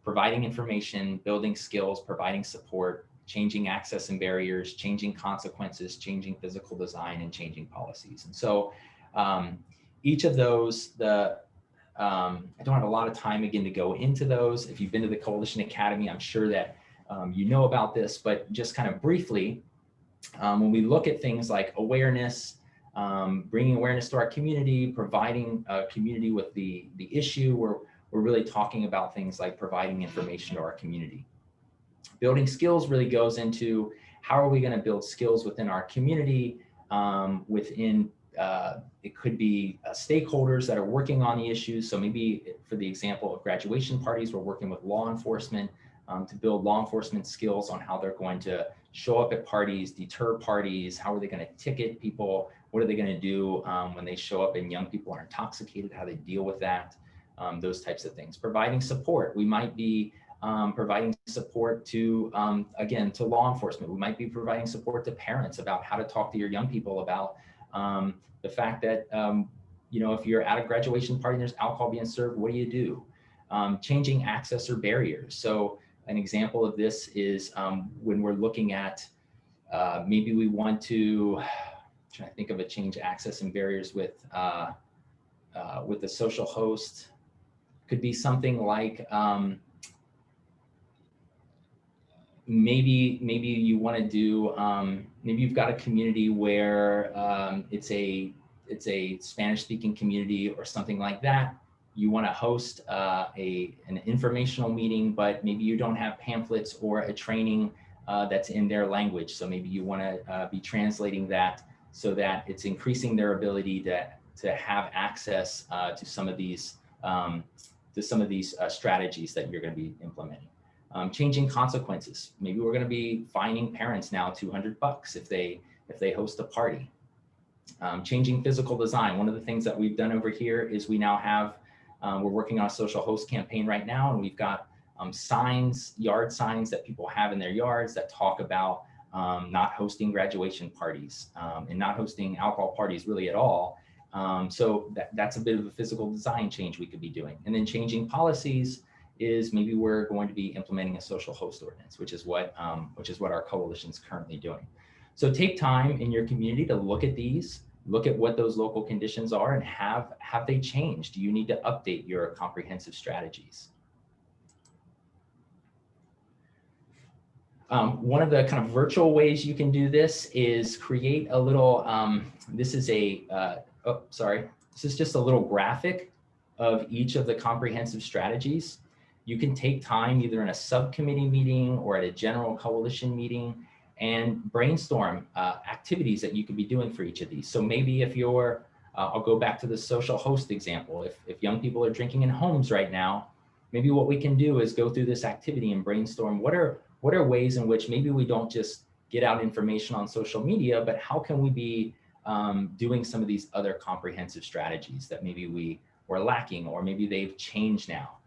providing information, building skills, providing support, changing access and barriers, changing consequences, changing physical design, and changing policies. And so each of those, I don't have a lot of time again to go into those. If you've been to the Coalition Academy, I'm sure that you know about this, but just kind of briefly, when we look at things like awareness, bringing awareness to our community, providing a community with the issue, we're really talking about things like providing information to our community. Building skills really goes into how are we going to build skills within our community, it could be stakeholders that are working on the issues. So maybe for the example of graduation parties, we're working with law enforcement to build law enforcement skills on how they're going to show up at parties, deter parties, how are they going to ticket people, what are they going to do when they show up and young people are intoxicated, how they deal with that, those types of things. Providing support. We might be providing support to, again, to law enforcement. We might be providing support to parents about how to talk to your young people about the fact that, if you're at a graduation party and there's alcohol being served, what do you do? Changing access or barriers. So an example of this is when we're looking at, maybe we want to, try to think of a change access and barriers with the social host. Could be something like, maybe you want to do, maybe you've got a community where it's a Spanish-speaking community or something like that. You want to host an informational meeting, but maybe you don't have pamphlets or a training that's in their language. So maybe you want to be translating that so that it's increasing their ability to have access to some of these strategies that you're going to be implementing. Changing consequences. Maybe we're going to be fining parents now $200 if they host a party. Changing physical design. One of the things that we've done over here is we now have, we're working on a social host campaign right now, and we've got signs, yard signs that people have in their yards that talk about not hosting graduation parties and not hosting alcohol parties really at all. So that's a bit of a physical design change we could be doing. And then changing policies is maybe we're going to be implementing a social host ordinance, which is what our coalition is currently doing. So take time in your community to look at these, look at what those local conditions are, and have they changed? Do you need to update your comprehensive strategies? One of the kind of virtual ways you can do this is create a little, this is just a little graphic of each of the comprehensive strategies. You can take time either in a subcommittee meeting or at a general coalition meeting and brainstorm activities that you could be doing for each of these. So maybe if you're, I'll go back to the social host example. If young people are drinking in homes right now, maybe what we can do is go through this activity and brainstorm what are ways in which maybe we don't just get out information on social media, but how can we be doing some of these other comprehensive strategies that maybe we were lacking, or maybe they've changed now.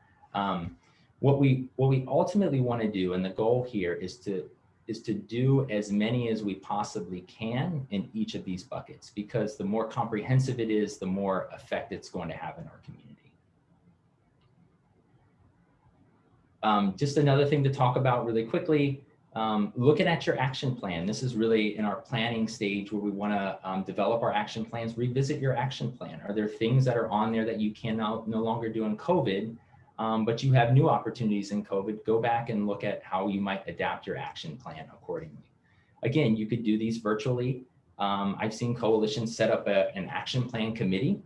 What we ultimately want to do, and the goal here is to do as many as we possibly can in each of these buckets, because the more comprehensive it is, the more effect it's going to have in our community. Just another thing to talk about really quickly, looking at your action plan. This is really in our planning stage where we want to develop our action plans. Revisit your action plan. Are there things that are on there that you can no longer do in COVID, but you have new opportunities in COVID? Go back and look at how you might adapt your action plan accordingly. Again, you could do these virtually. I've seen coalitions set up an action plan committee.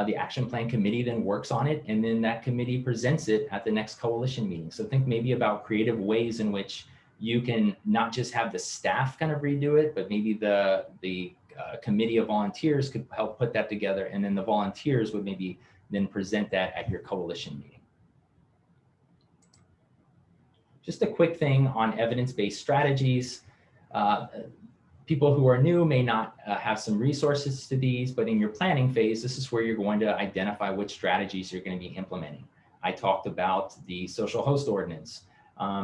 The action plan committee then works on it, and then that committee presents it at the next coalition meeting. So think maybe about creative ways in which you can not just have the staff kind of redo it, but maybe the committee of volunteers could help put that together, and then the volunteers would maybe then present that at your coalition meeting. Just a quick thing on evidence-based strategies. People who are new may not have some resources to these, but in your planning phase, this is where you're going to identify which strategies you're going to be implementing. I talked about the social host ordinance.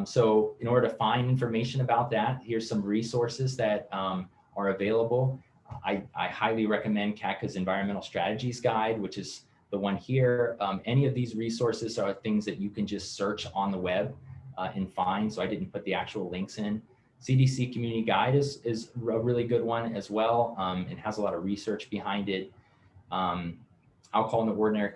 So in order to find information about that, here's some resources that are available. I highly recommend CADCA's Environmental Strategies Guide, which is the one here. Any of these resources are things that you can just search on the web and find, so I didn't put the actual links in. CDC Community Guide is a really good one as well. It has a lot of research behind it. Alcohol in the Ordinary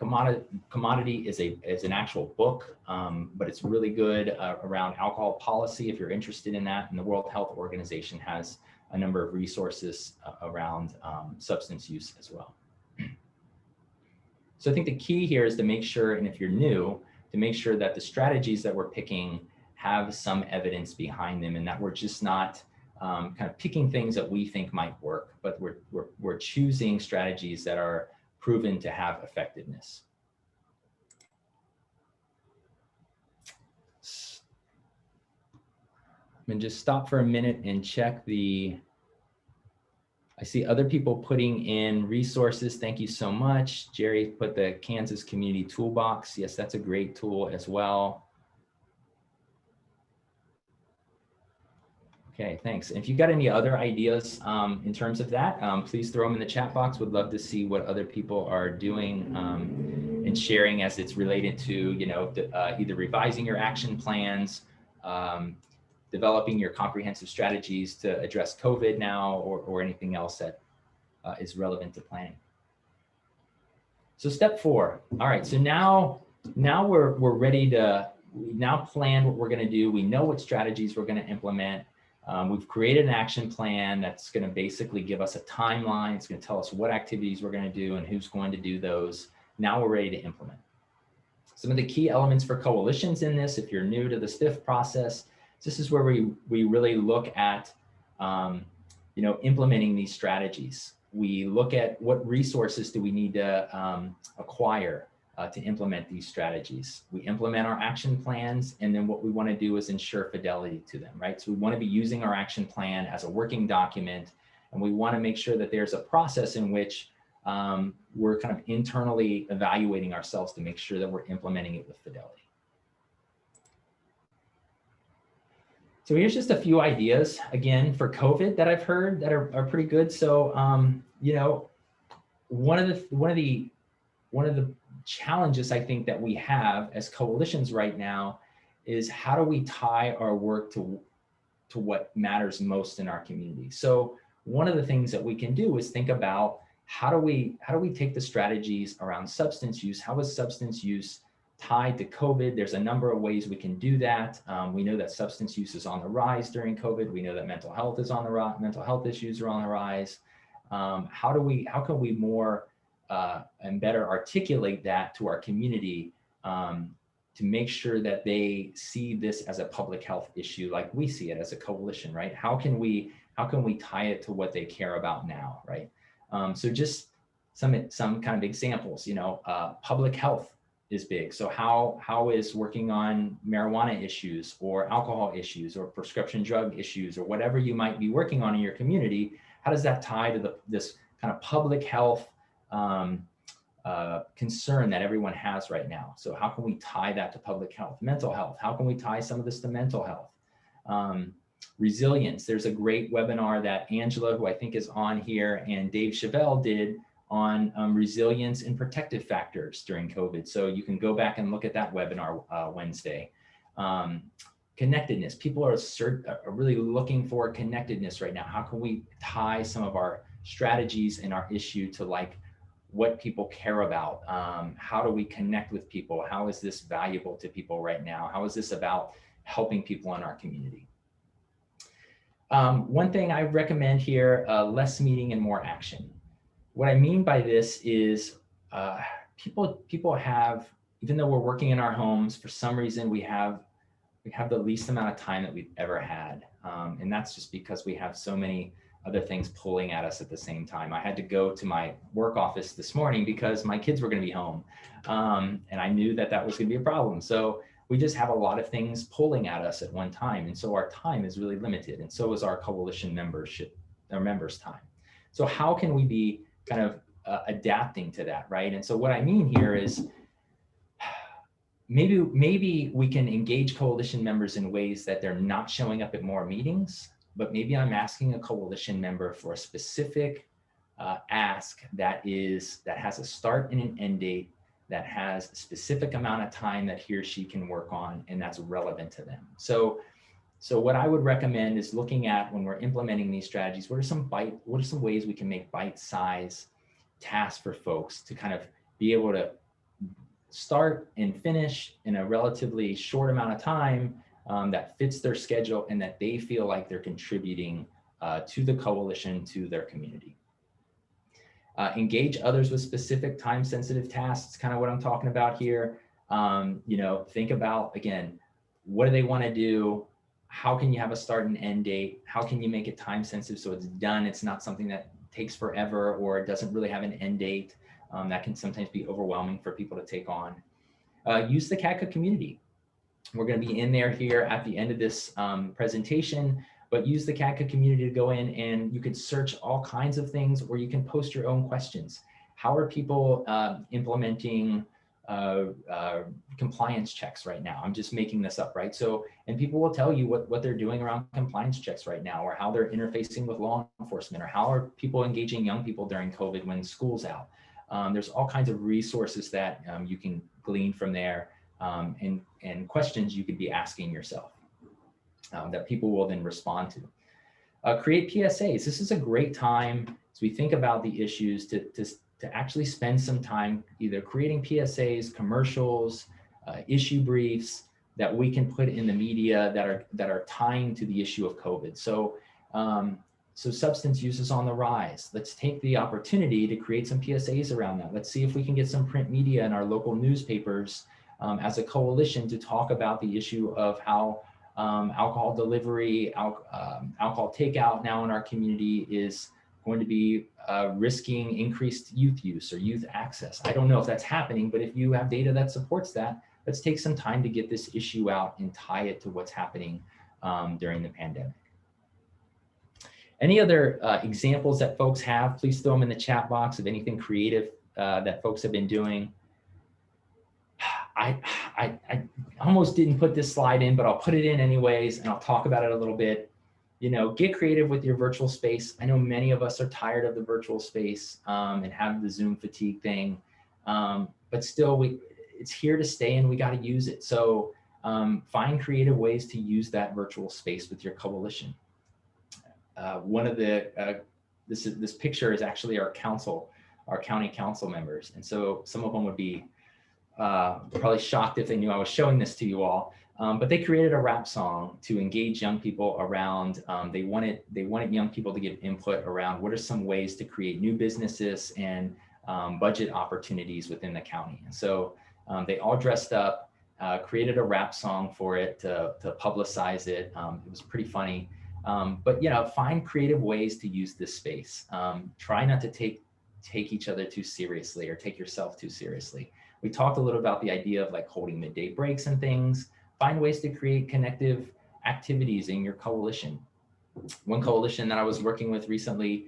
Commodity is an actual book, but it's really good around alcohol policy if you're interested in that. And the World Health Organization has a number of resources around substance use as well. So I think the key here is to make sure, and if you're new, to make sure that the strategies that we're picking have some evidence behind them, and that we're just not kind of picking things that we think might work, but we're choosing strategies that are proven to have effectiveness. I'm gonna just stop for a minute and check I see other people putting in resources. Thank you so much. Jerry put the Kansas Community Toolbox. Yes, that's a great tool as well. Okay, thanks. If you got any other ideas in terms of that, please throw them in the chat box. Would love to see what other people are doing and sharing as it's related to, either revising your action plans, developing your comprehensive strategies to address COVID now, or anything else that is relevant to planning. So step 4. All right, so now we're ready to now plan what we're going to do. We know what strategies we're going to implement. We've created an action plan that's going to basically give us a timeline. It's going to tell us what activities we're going to do and who's going to do those. Now we're ready to implement. Some of the key elements for coalitions in this, if you're new to the SPF process, this is where we really look at implementing these strategies. We look at what resources do we need to acquire to implement these strategies. We implement our action plans, and then what we want to do is ensure fidelity to them, right? So we want to be using our action plan as a working document, and we want to make sure that there's a process in which we're kind of internally evaluating ourselves to make sure that we're implementing it with fidelity. So here's just a few ideas, again, for COVID that I've heard that are pretty good. So, one of the challenges I think that we have as coalitions right now is how do we tie our work to what matters most in our community. So one of the things that we can do is think about how do we take the strategies around substance use? How is substance use tied to COVID? There's a number of ways we can do that. We know that substance use is on the rise during COVID. We know that mental health is on the rise. Mental health issues are on the rise. How can we more and better articulate that to our community to make sure that they see this as a public health issue like we see it as a coalition, right? How can we tie it to what they care about now, right? So just some kind of examples, public health is big. So how is working on marijuana issues or alcohol issues or prescription drug issues or whatever you might be working on in your community, how does that tie to this kind of public health concern that everyone has right now? So how can we tie that to public health? Mental health, how can we tie some of this to mental health? Resilience, there's a great webinar that Angela, who I think is on here, and Dave Chevelle did on resilience and protective factors during COVID. So you can go back and look at that webinar Wednesday. Connectedness. People are really looking for connectedness right now. How can we tie some of our strategies and our issue to like what people care about? How do we connect with people? How is this valuable to people right now? How is this about helping people in our community? One thing I recommend here, less meeting and more action. What I mean by this is people have, even though we're working in our homes, for some reason we have the least amount of time that we've ever had. And that's just because we have so many other things pulling at us at the same time. I had to go to my work office this morning because my kids were going to be home. And I knew that that was going to be a problem. So we just have a lot of things pulling at us at one time. And so our time is really limited. And so is our coalition members' time. So how can we be kind of adapting to that, right? And so what I mean here is maybe we can engage coalition members in ways that they're not showing up at more meetings, but maybe I'm asking a coalition member for a specific ask that has a start and an end date, that has a specific amount of time that he or she can work on, and that's relevant to them. So what I would recommend is looking at, when we're implementing these strategies, what are some ways we can make bite-size tasks for folks to kind of be able to start and finish in a relatively short amount of time that fits their schedule and that they feel like they're contributing to the coalition, to their community. Engage others with specific time-sensitive tasks, kind of what I'm talking about here. Think about, again, what do they want to do? How can you have a start and end date? How can you make it time-sensitive so it's done? It's not something that takes forever, or it doesn't really have an end date. That can sometimes be overwhelming for people to take on. Use the CADCA community. We're going to be in there here at the end of this presentation, but use the CADCA community to go in, and you can search all kinds of things, or you can post your own questions. How are people implementing compliance checks right now? I'm just making this up, right? So, and people will tell you what they're doing around compliance checks right now, or how they're interfacing with law enforcement, or how are people engaging young people during COVID when school's out. There's all kinds of resources that you can glean from there, and questions you could be asking yourself that people will then respond to. Create PSAs. This is a great time as we think about the issues to actually spend some time either creating PSAs, commercials, issue briefs that we can put in the media that are tying to the issue of COVID. So substance use is on the rise. Let's take the opportunity to create some PSAs around that. Let's see if we can get some print media in our local newspapers as a coalition to talk about the issue of how alcohol delivery, alcohol takeout now in our community is going to be risking increased youth use or youth access. I don't know if that's happening, but if you have data that supports that, let's take some time to get this issue out and tie it to what's happening during the pandemic. Any other examples that folks have, please throw them in the chat box of anything creative that folks have been doing. I almost didn't put this slide in, but I'll put it in anyways, and I'll talk about it a little bit. Get creative with your virtual space. I know many of us are tired of the virtual space and have the Zoom fatigue thing, but still it's here to stay and we got to use it. So find creative ways to use that virtual space with your coalition. One of the, this picture is actually our county council members. And so some of them would be probably shocked if they knew I was showing this to you all, but they created a rap song to engage young people around, they wanted young people to give input around what are some ways to create new businesses and budget opportunities within the county. And so they all dressed up, created a rap song for it to publicize it. It was pretty funny. But find creative ways to use this space. Try not to take each other too seriously or take yourself too seriously. We talked a little about the idea of like holding midday breaks and things. Find ways to create connective activities in your coalition. One coalition that I was working with recently,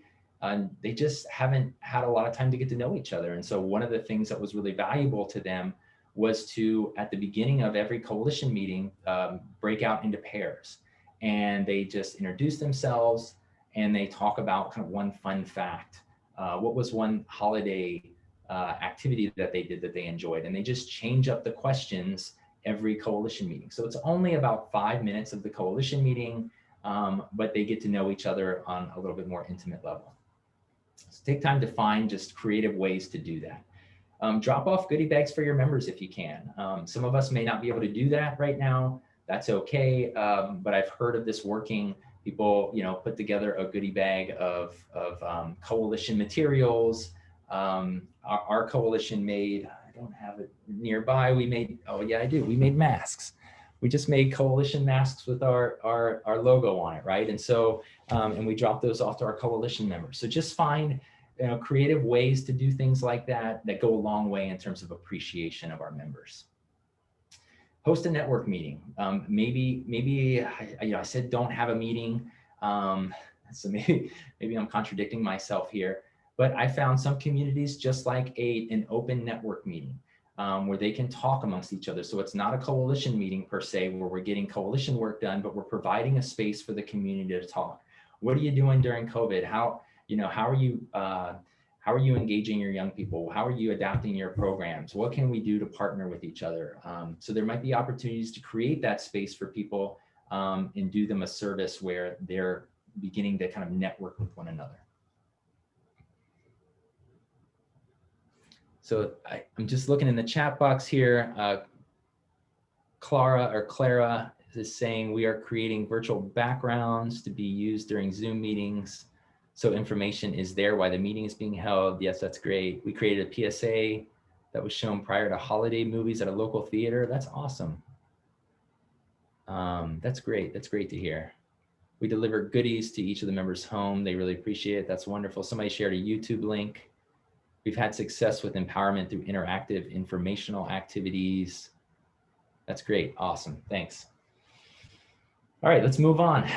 they just haven't had a lot of time to get to know each other. And so one of the things that was really valuable to them was to, at the beginning of every coalition meeting, break out into pairs. And they just introduce themselves and they talk about kind of one fun fact. What was one holiday activity that they did that they enjoyed? And they just change up the questions every coalition meeting. So it's only about 5 minutes of the coalition meeting, but they get to know each other on a little bit more intimate level. So take time to find just creative ways to do that. Drop off goodie bags for your members if you can. Some of us may not be able to do that right now. That's okay, but I've heard of this working. People, put together a goodie bag of coalition materials. Our coalition made, I don't have it nearby. We made, oh yeah, I do. We made masks. We just made coalition masks with our logo on it, right? And so, and we dropped those off to our coalition members. So just find, creative ways to do things like that that go a long way in terms of appreciation of our members. Host a network meeting. Maybe I said don't have a meeting, so maybe I'm contradicting myself here. But I found some communities just like an open network meeting where they can talk amongst each other. So it's not a coalition meeting per se where we're getting coalition work done, but we're providing a space for the community to talk. What are you doing during COVID? How are you engaging your young people? How are you adapting your programs? What can we do to partner with each other? So there might be opportunities to create that space for people and do them a service where they're beginning to kind of network with one another. So I'm just looking in the chat box here. Clara is saying we are creating virtual backgrounds to be used during Zoom meetings. So information is there while the meeting is being held. Yes, that's great. We created a PSA that was shown prior to holiday movies at a local theater. That's awesome. That's great. That's great to hear. We deliver goodies to each of the members' home. They really appreciate it. That's wonderful. Somebody shared a YouTube link. We've had success with empowerment through interactive informational activities. That's great. Awesome. Thanks. All right, let's move on.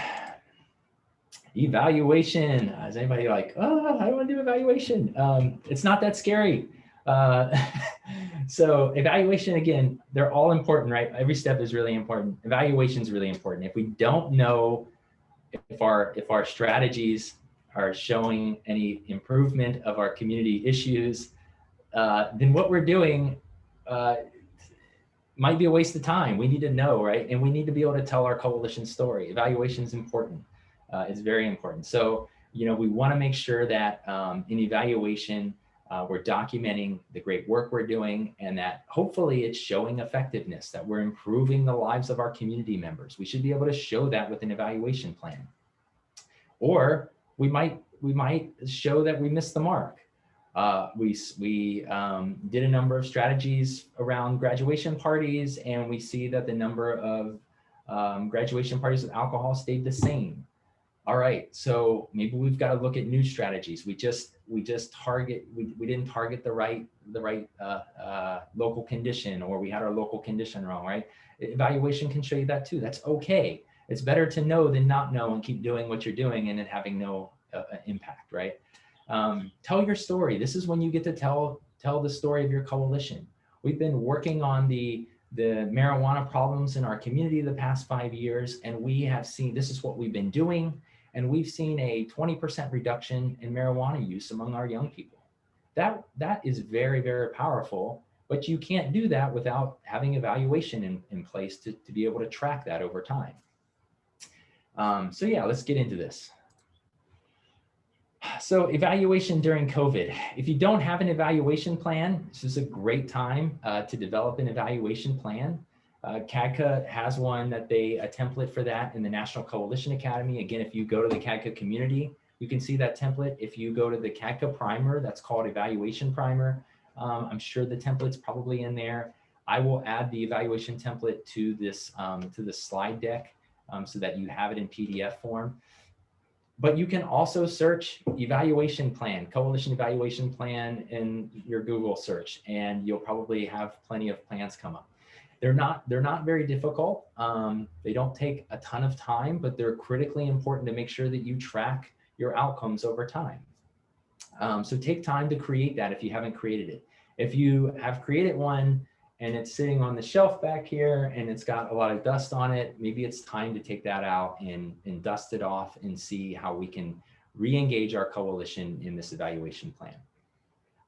Evaluation. Is anybody like, oh, I don't want to do evaluation? It's not that scary. So evaluation, again, they're all important, right? Every step is really important. Evaluation is really important. If we don't know if our strategies are showing any improvement of our community issues, then what we're doing might be a waste of time. We need to know, right? And we need to be able to tell our coalition story. Evaluation is important. It's very important. So, we want to make sure that in evaluation, we're documenting the great work we're doing and that hopefully it's showing effectiveness, that we're improving the lives of our community members. We should be able to show that with an evaluation plan. Or we might show that we missed the mark. We did a number of strategies around graduation parties, and we see that the number of graduation parties with alcohol stayed the same. All right, so maybe we've got to look at new strategies. We didn't target the right local condition, or we had our local condition wrong, right? Evaluation can show you that too. That's okay. It's better to know than not know and keep doing what you're doing and it having no impact, right? Tell your story. This is when you get to tell the story of your coalition. We've been working on the marijuana problems in our community the past 5 years, and we have seen, this is what we've been doing, and we've seen a 20% reduction in marijuana use among our young people. That is very, very powerful, but you can't do that without having evaluation in place to be able to track that over time. So yeah, let's get into this. So evaluation during COVID. If you don't have an evaluation plan, this is a great time to develop an evaluation plan. CADCA has one a template for that in the National Coalition Academy. Again, if you go to the CADCA community, you can see that template. If you go to the CADCA primer, that's called evaluation primer. I'm sure the template's probably in there. I will add the evaluation template to this to the slide deck so that you have it in PDF form. But you can also search evaluation plan, coalition evaluation plan in your Google search, and you'll probably have plenty of plans come up. They're not very difficult. They don't take a ton of time, but they're critically important to make sure that you track your outcomes over time. So take time to create that if you haven't created it. If you have created one and it's sitting on the shelf back here and it's got a lot of dust on it, maybe it's time to take that out and dust it off and see how we can re-engage our coalition in this evaluation plan.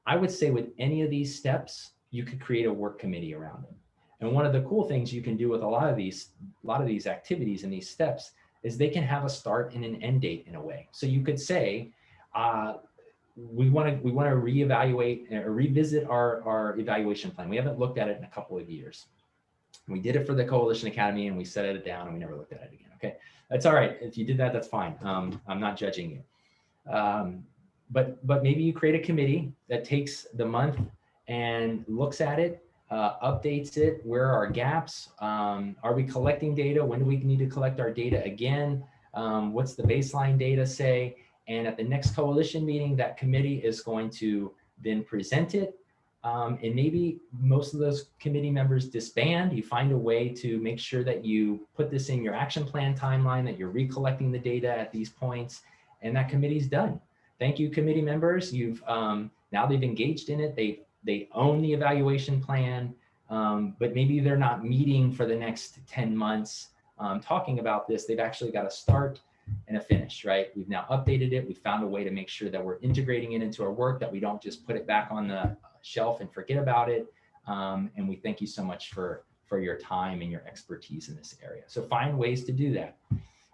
I would say with any of these steps, you could create a work committee around them. And one of the cool things you can do with a lot of these activities and these steps is they can have a start and an end date in a way. So you could say, we want to reevaluate or revisit our evaluation plan. We haven't looked at it in a couple of years. We did it for the Coalition Academy and we set it down and we never looked at it again. Okay, that's all right. If you did that, that's fine. I'm not judging you. But maybe you create a committee that takes the month and looks at it, updates it. Where are our gaps? Are we collecting data? When do we need to collect our data again? What's the baseline data say? And at the next coalition meeting, that committee is going to then present it. And maybe most of those committee members disband. You find a way to make sure that you put this in your action plan timeline, that you're recollecting the data at these points, and that committee's done. Thank you, committee members. You've now they've engaged in it. They own the evaluation plan, but maybe they're not meeting for the next 10 months talking about this. They've actually got a start and a finish, right? We've now updated it. We found a way to make sure that we're integrating it into our work, that we don't just put it back on the shelf and forget about it. And we thank you so much for your time and your expertise in this area. So find ways to do that.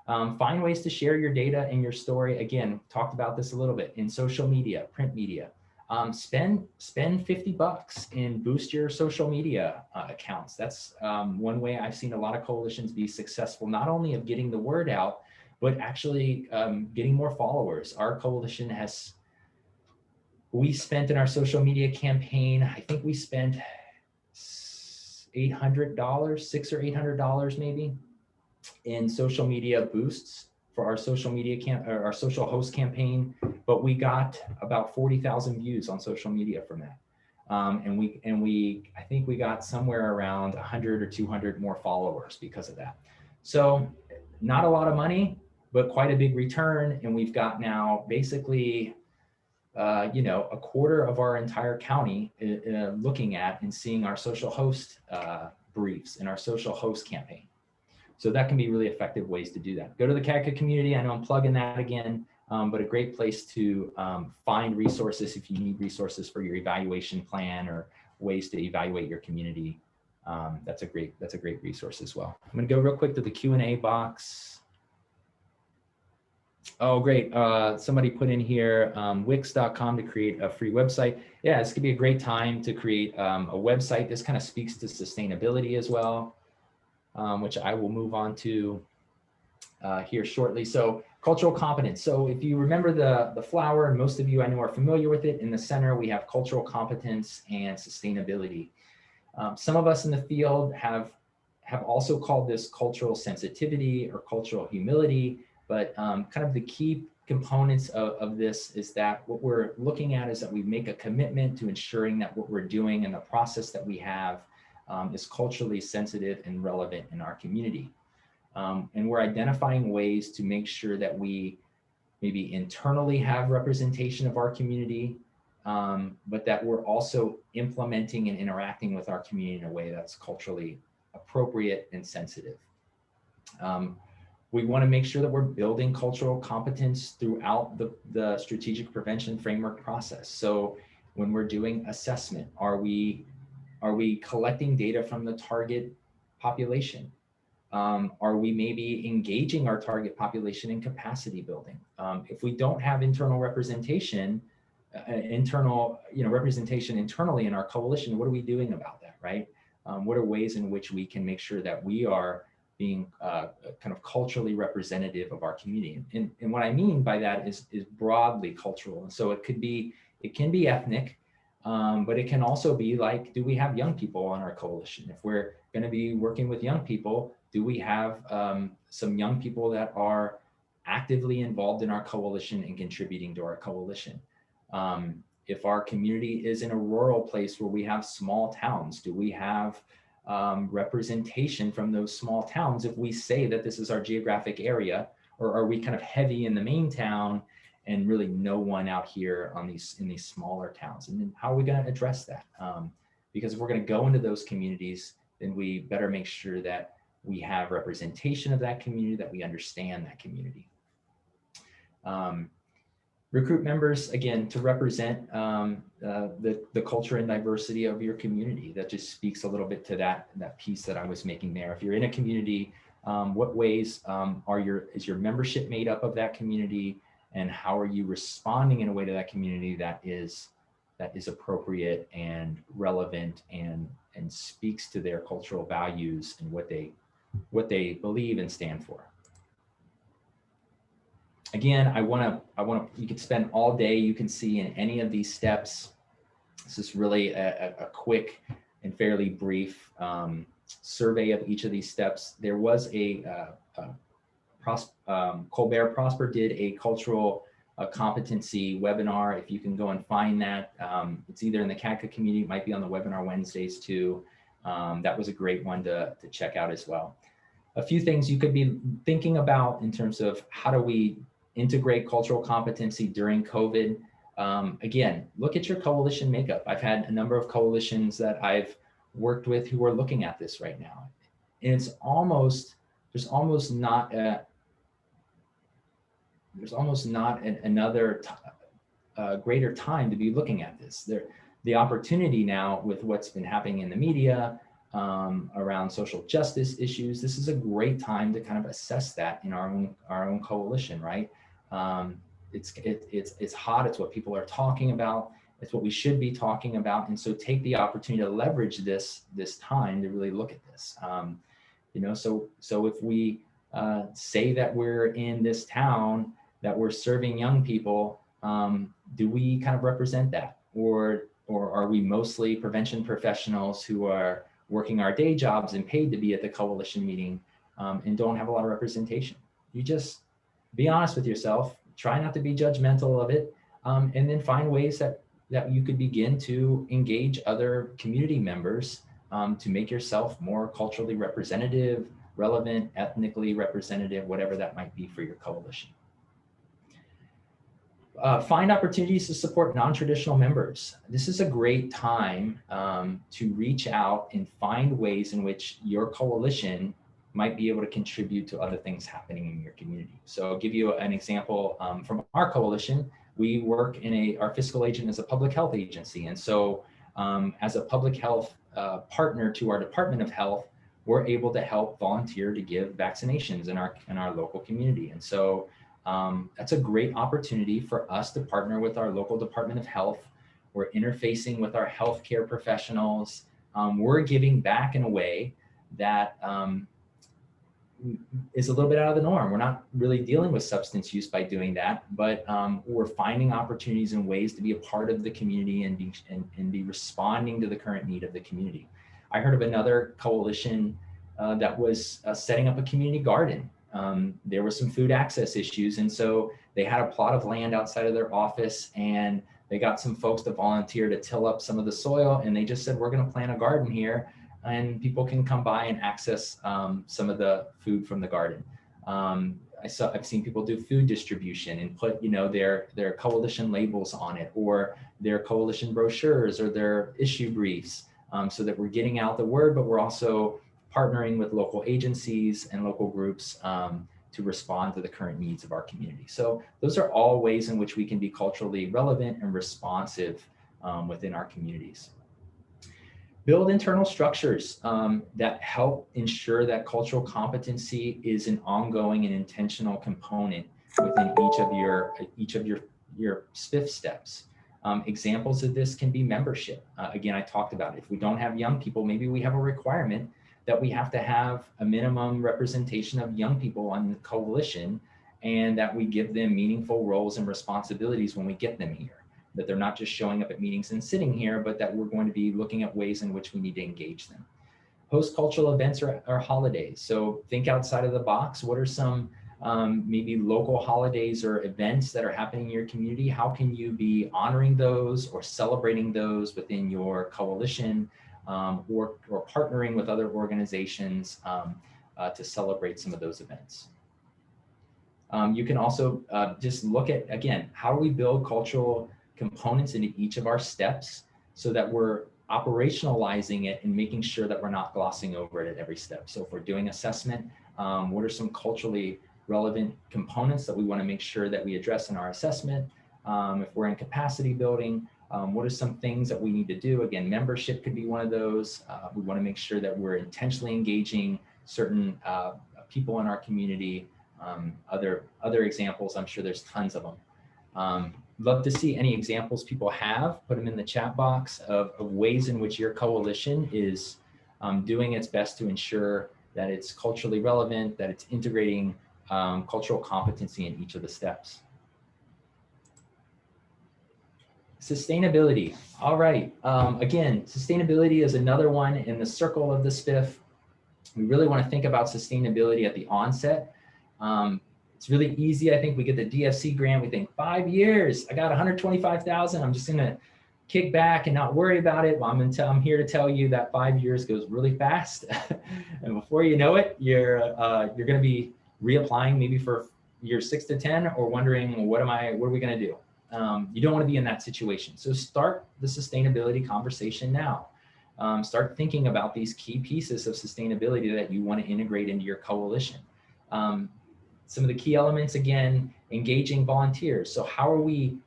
Find ways to share your data and your story. Again, talked about this a little bit in social media, print media. Spend $50 and boost your social media accounts. That's one way I've seen a lot of coalitions be successful, not only of getting the word out, but actually getting more followers. Our coalition we spent in our social media campaign, I think we spent $800, $600 or $800 maybe, in social media boosts for our social media our social host campaign, but we got about 40,000 views on social media from that. And I think we got somewhere around 100 or 200 more followers because of that. So not a lot of money, but quite a big return. And we've got now basically, a quarter of our entire county looking at and seeing our social host briefs and our social host campaign. So that can be really effective ways to do that. Go to the CADCA community. I know I'm plugging that again, but a great place to find resources if you need resources for your evaluation plan or ways to evaluate your community. That's a great resource as well. I'm going to go real quick to the Q&A box. Oh, great. Somebody put in here, wix.com to create a free website. Yeah, this could be a great time to create a website. This kind of speaks to sustainability as well, which I will move on to here shortly. So cultural competence. So if you remember the flower, and most of you I know are familiar with it, in the center we have cultural competence and sustainability. Some of us in the field have also called this cultural sensitivity or cultural humility. But kind of the key components of this is that what we're looking at is that we make a commitment to ensuring that what we're doing and the process that we have is culturally sensitive and relevant in our community. And we're identifying ways to make sure that we maybe internally have representation of our community, but that we're also implementing and interacting with our community in a way that's culturally appropriate and sensitive. We want to make sure that we're building cultural competence throughout the strategic prevention framework process. So when we're doing assessment, are we collecting data from the target population? Are we maybe engaging our target population in capacity building? If we don't have internal representation, representation internally in our coalition, what are we doing about that, right? What are ways in which we can make sure that we are being kind of culturally representative of our community? And what I mean by that is broadly cultural. And so it can be ethnic, but it can also be like, do we have young people on our coalition? If we're going to be working with young people, do we have some young people that are actively involved in our coalition and contributing to our coalition? If our community is in a rural place where we have small towns, do we have representation from those small towns if we say that this is our geographic area, or are we kind of heavy in the main town and really no one out here in these smaller towns? And then how are we going to address that? Because if we're going to go into those communities, then we better make sure that we have representation of that community, that we understand that community. Recruit members, again, to represent the culture and diversity of your community. That just speaks a little bit to that piece that I was making there. If you're in a community, what ways is your membership made up of that community, and how are you responding in a way to that community that is appropriate and relevant and speaks to their cultural values and what they believe and stand for. Again, you could spend all day, you can see in any of these steps. This is really a quick and fairly brief survey of each of these steps. There was Colbert Prosper did a cultural competency webinar. If you can go and find that, it's either in the CADCA community, it might be on the webinar Wednesdays too. That was a great one to check out as well. A few things you could be thinking about in terms of how do we integrate cultural competency during COVID. Again, look at your coalition makeup. I've had a number of coalitions that I've worked with who are looking at this right now. And there's almost not another greater time to be looking at this. The opportunity now with what's been happening in the media around social justice issues, this is a great time to kind of assess that in our own coalition, right? It's hot. It's what people are talking about. It's what we should be talking about. And so take the opportunity to leverage this time to really look at this. So if we say that we're in this town, that we're serving young people, do we kind of represent that? Or are we mostly prevention professionals who are working our day jobs and paid to be at the coalition meeting and don't have a lot of representation? You just be honest with yourself, try not to be judgmental of it, and then find ways that you could begin to engage other community members to make yourself more culturally representative, relevant, ethnically representative, whatever that might be for your coalition. Find opportunities to support non-traditional members. This is a great time to reach out and find ways in which your coalition might be able to contribute to other things happening in your community. So I'll give you an example from our coalition. We work our fiscal agent is a public health agency. And so as a public health partner to our Department of Health, we're able to help volunteer to give vaccinations in our local community. And so that's a great opportunity for us to partner with our local Department of Health. We're interfacing with our healthcare professionals. We're giving back in a way that is a little bit out of the norm. We're not really dealing with substance use by doing that, but we're finding opportunities and ways to be a part of the community and be responding to the current need of the community. I heard of another coalition that was setting up a community garden. There were some food access issues, and so they had a plot of land outside of their office, and they got some folks to volunteer to till up some of the soil, and they just said, we're going to plant a garden here, and people can come by and access some of the food from the garden. I've seen people do food distribution and put, their coalition labels on it, or their coalition brochures or their issue briefs, so that we're getting out the word, but we're also partnering with local agencies and local groups to respond to the current needs of our community. So those are all ways in which we can be culturally relevant and responsive within our communities. Build internal structures that help ensure that cultural competency is an ongoing and intentional component within each of your SPF steps. Examples of this can be membership. Again, I talked about it. If we don't have young people, maybe we have a requirement that we have to have a minimum representation of young people on the coalition, and that we give them meaningful roles and responsibilities when we get them here. That they're not just showing up at meetings and sitting here, but that we're going to be looking at ways in which we need to engage them. Host cultural events or holidays. So think outside of the box. What are some maybe local holidays or events that are happening in your community? How can you be honoring those or celebrating those within your coalition, or partnering with other organizations to celebrate some of those events? You can also just look at, again, how do we build cultural components into each of our steps so that we're operationalizing it and making sure that we're not glossing over it at every step. So if we're doing assessment, what are some culturally relevant components that we want to make sure that we address in our assessment? If we're in capacity building, what are some things that we need to do? Again, membership could be one of those. We want to make sure that we're intentionally engaging certain people in our community. Other examples, I'm sure there's tons of them. Love to see any examples people have. Put them in the chat box of ways in which your coalition is doing its best to ensure that it's culturally relevant, that it's integrating cultural competency in each of the steps. Sustainability. All right. Again, sustainability is another one in the circle of the SPF. We really want to think about sustainability at the onset. It's really easy. I think we get the DFC grant. We think 5 years, I got 125,000. I'm just going to kick back and not worry about it. Well, I'm here to tell you that 5 years goes really fast. And before you know it, you're going to be reapplying maybe for years 6 to 10 or wondering, well, what are we going to do? You don't want to be in that situation. So start the sustainability conversation now. Start thinking about these key pieces of sustainability that you want to integrate into your coalition. Some of the key elements, again, engaging volunteers. So how are we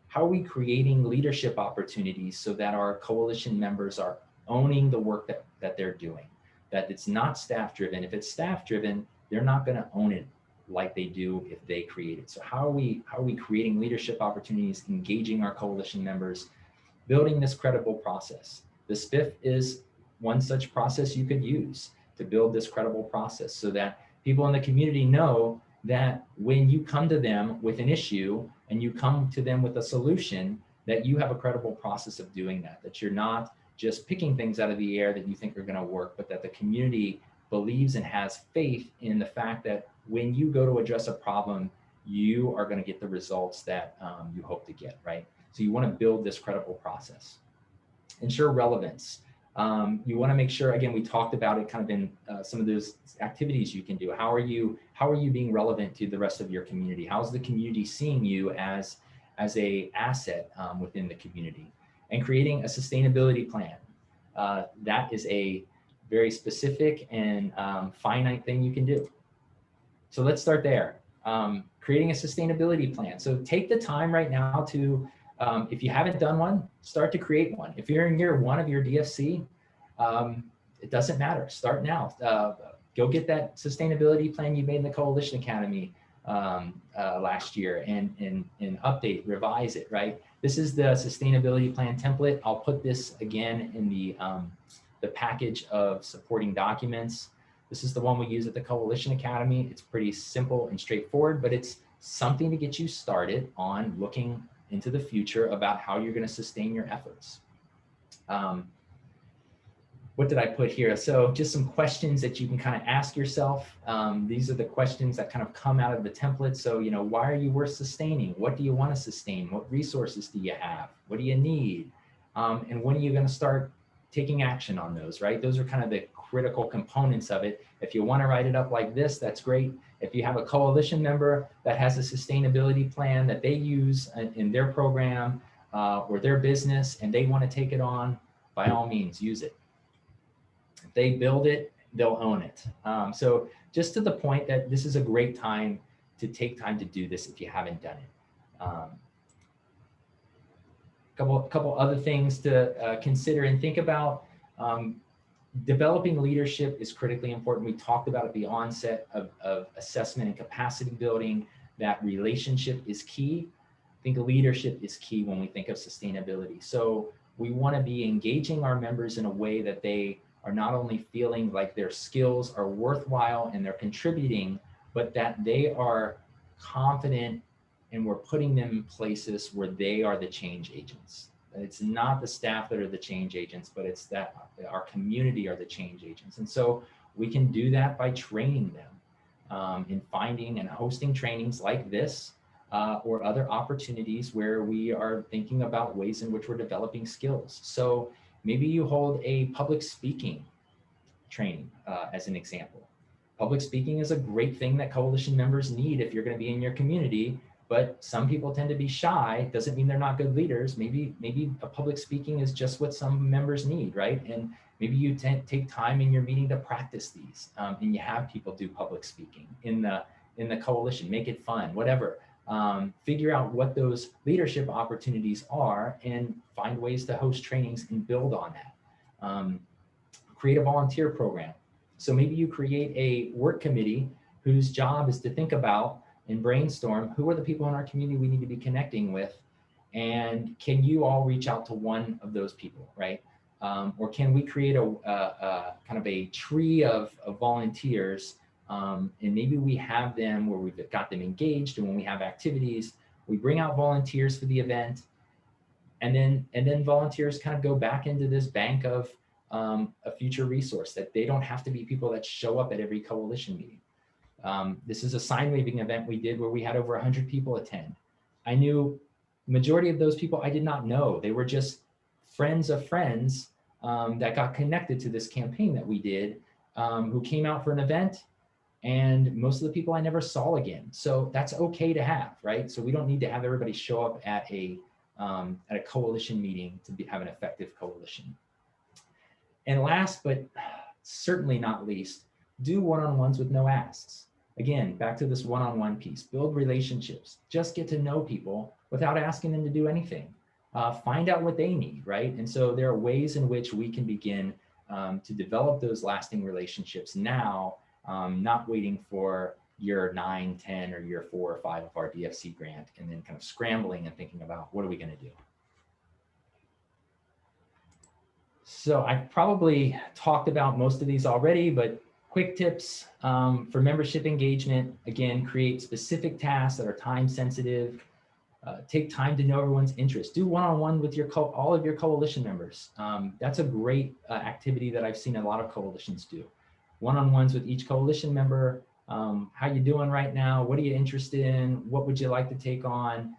creating leadership opportunities so that our coalition members are owning the work that they're doing, that it's not staff driven. If it's staff driven, they're not going to own it like they do if they create it. So how are we creating leadership opportunities, engaging our coalition members, building this credible process? The SPF is one such process you could use to build this credible process so that people in the community know that when you come to them with an issue and you come to them with a solution, that you have a credible process of doing that you're not just picking things out of the air that you think are going to work, but that the community believes and has faith in the fact that when you go to address a problem, you are going to get the results that you hope to get, right? So you want to build this credible process. Ensure relevance. You want to make sure, again, we talked about it kind of in some of those activities you can do. How are you being relevant to the rest of your community? How's the community seeing you as a asset within the community? And creating a sustainability plan. That is a very specific and finite thing you can do. So let's start there. Creating a sustainability plan. So take the time right now to, if you haven't done one, start to create one. If you're in year 1 of your DFC, it doesn't matter. Start now. Go get that sustainability plan you made in the Coalition Academy last year and update, revise it, right? This is the sustainability plan template. I'll put this again in the package of supporting documents. This is the one we use at the Coalition Academy. It's pretty simple and straightforward, but it's something to get you started on looking into the future about how you're going to sustain your efforts. What did I put here? So just some questions that you can kind of ask yourself. These are the questions that kind of come out of the template. So, you know, why are you worth sustaining? What do you want to sustain? What resources do you have? What do you need? And when are you going to start taking action on those, right? Those are kind of the critical components of it. If you want to write it up like this, that's great. If you have a coalition member that has a sustainability plan that they use in their program or their business and they want to take it on, by all means, use it. If they build it, they'll own it. So just to the point that this is a great time to take time to do this if you haven't done it. Couple other things to consider and think about. Developing leadership is critically important. We talked about at the onset of assessment and capacity building that relationship is key. I think leadership is key when we think of sustainability. So we want to be engaging our members in a way that they are not only feeling like their skills are worthwhile and they're contributing, but that they are confident and we're putting them in places where they are the change agents. It's not the staff that are the change agents, but it's that our community are the change agents. And so we can do that by training them in finding and hosting trainings like this or other opportunities where we are thinking about ways in which we're developing skills. So maybe you hold a public speaking training as an example. Public speaking is a great thing that coalition members need if you're going to be in your community. But some people tend to be shy. Doesn't mean they're not good leaders. Maybe a public speaking is just what some members need, right? And maybe you take time in your meeting to practice these, and you have people do public speaking in the coalition. Make it fun, whatever. figure out what those leadership opportunities are and find ways to host trainings and build on that. Create a volunteer program. So maybe you create a work committee whose job is to think about and brainstorm who are the people in our community we need to be connecting with, and can you all reach out to one of those people, right? Or can we create a kind of a tree of volunteers, and maybe we have them where we've got them engaged, and when we have activities, we bring out volunteers for the event, and then volunteers kind of go back into this bank of a future resource, that they don't have to be people that show up at every coalition meeting. This is a sign waving event we did where we had over 100 people attend. I knew majority of those people I did not know. They were just friends of friends that got connected to this campaign that we did, who came out for an event, and most of the people I never saw again. So that's okay to have, right? So we don't need to have everybody show up at a coalition meeting to have an effective coalition. And last, but certainly not least, do one-on-ones with no asks. Again, back to this one-on-one piece, build relationships, just get to know people without asking them to do anything. Find out what they need, right? And so there are ways in which we can begin to develop those lasting relationships now, not waiting for year 9, 10, or year 4 or 5 of our DFC grant, and then kind of scrambling and thinking about what are we gonna do? So I probably talked about most of these already, but quick tips for membership engagement. Again, create specific tasks that are time sensitive. Take time to know everyone's interests. Do one-on-one with all of your coalition members. That's a great activity that I've seen a lot of coalitions do. One-on-ones with each coalition member. How you doing right now? What are you interested in? What would you like to take on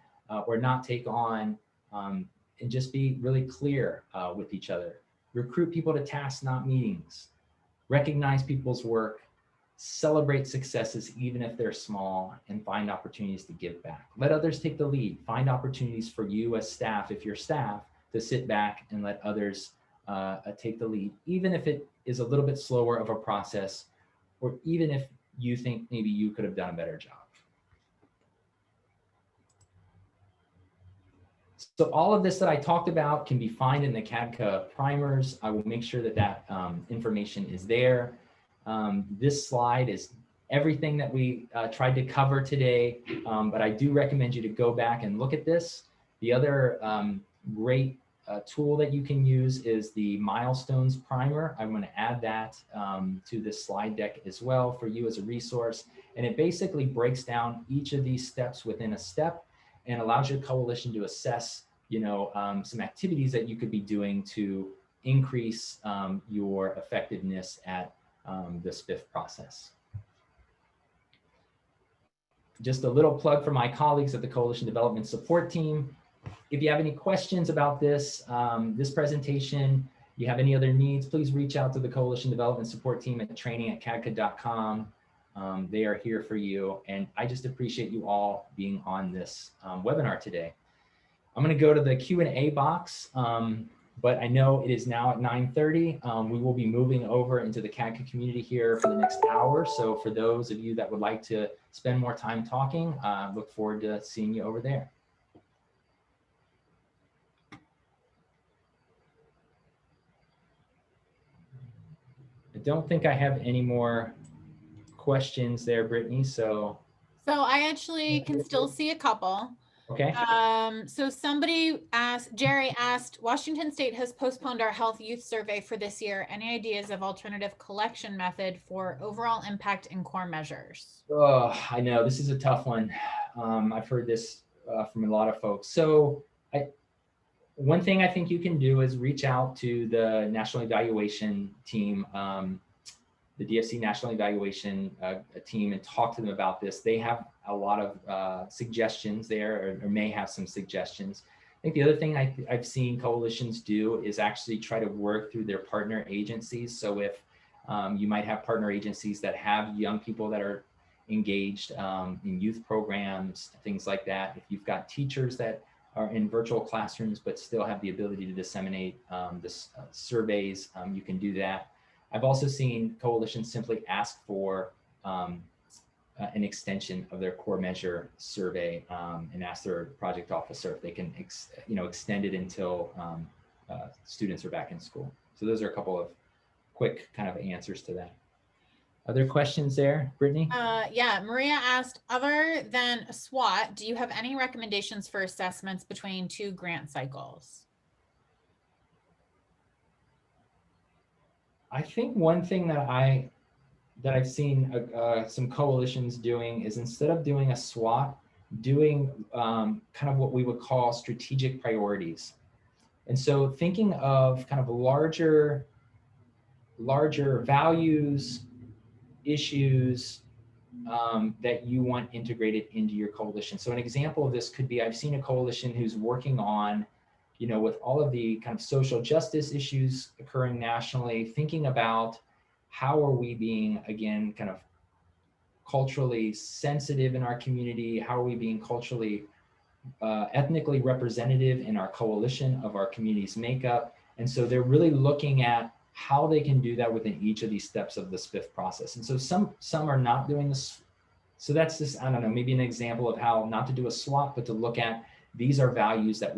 or not take on? And just be really clear with each other. Recruit people to tasks, not meetings. Recognize people's work. Celebrate successes, even if they're small, and find opportunities to give back. Let others take the lead. Find opportunities for you as staff, if you're staff, to sit back and let others take the lead, even if it is a little bit slower of a process, or even if you think maybe you could have done a better job. So all of this that I talked about can be found in the CADCA primers. I will make sure that that information is there. This slide is everything that we tried to cover today, but I do recommend you to go back and look at this. The other great tool that you can use is the Milestones Primer. I'm going to add that to this slide deck as well for you as a resource. And it basically breaks down each of these steps within a step and allows your coalition to assess, some activities that you could be doing to increase your effectiveness at the SPF process. Just a little plug for my colleagues at the Coalition Development Support Team. If you have any questions about this, this presentation, you have any other needs, please reach out to the Coalition Development Support Team at training@cadca.com. They are here for you. And I just appreciate you all being on this webinar today. I'm going to go to the Q&A box. But I know it is now at 9:30. We will be moving over into the CADCA community here for the next hour. So for those of you that would like to spend more time talking, look forward to seeing you over there. I don't think I have any more questions there, Brittany. So I actually can still see a couple. Okay. So Jerry asked, Washington State has postponed our health youth survey for this year. Any ideas of alternative collection method for overall impact and core measures? Oh, I know this is a tough one. I've heard this from a lot of folks. So one thing I think you can do is reach out to the National Evaluation Team, the DFC National Evaluation team, and talk to them about this. They have a lot of suggestions there, or may have some suggestions. I think the other thing I've seen coalitions do is actually try to work through their partner agencies. So if you might have partner agencies that have young people that are engaged in youth programs, things like that. If you've got teachers that are in virtual classrooms but still have the ability to disseminate surveys, you can do that. I've also seen coalitions simply ask for an extension of their core measure survey and ask their project officer if they can extend it until students are back in school. So those are a couple of quick kind of answers to that. Other questions there, Brittany? Yeah, Maria asked, other than SWOT, do you have any recommendations for assessments between 2 grant cycles? I think one thing that I've seen some coalitions doing is, instead of doing a SWOT, doing kind of what we would call strategic priorities. And so thinking of kind of larger values, issues that you want integrated into your coalition. So an example of this could be, I've seen a coalition who's working on, with all of the kind of social justice issues occurring nationally, thinking about how are we being, again, kind of culturally sensitive in our community? How are we being culturally, ethnically representative in our coalition of our community's makeup? And so they're really looking at how they can do that within each of these steps of the SPF process. And so some are not doing this. So that's just, I don't know, maybe an example of how not to do a SWOT, but to look at, these are values that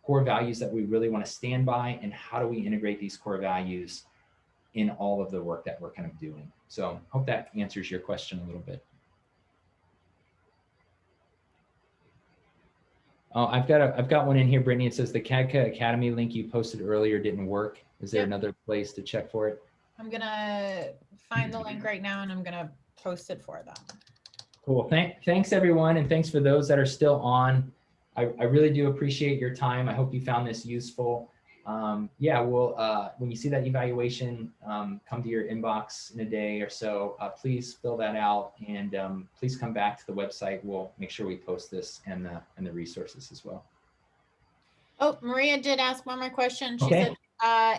core values that we really want to stand by, and how do we integrate these core values in all of the work that we're kind of doing. So hope that answers your question a little bit. Oh, I've got one in here, Brittany. It says the CADCA Academy link you posted earlier didn't work. Is there another place to check for it? I'm gonna find the link right now and I'm gonna post it for them. Cool. Thanks everyone, and thanks for those that are still on. I really do appreciate your time. I hope you found this useful. Yeah, when you see that evaluation come to your inbox in a day or so, please fill that out, and please come back to the website. We'll make sure we post this and the resources as well. Oh, Maria did ask one more question. She said,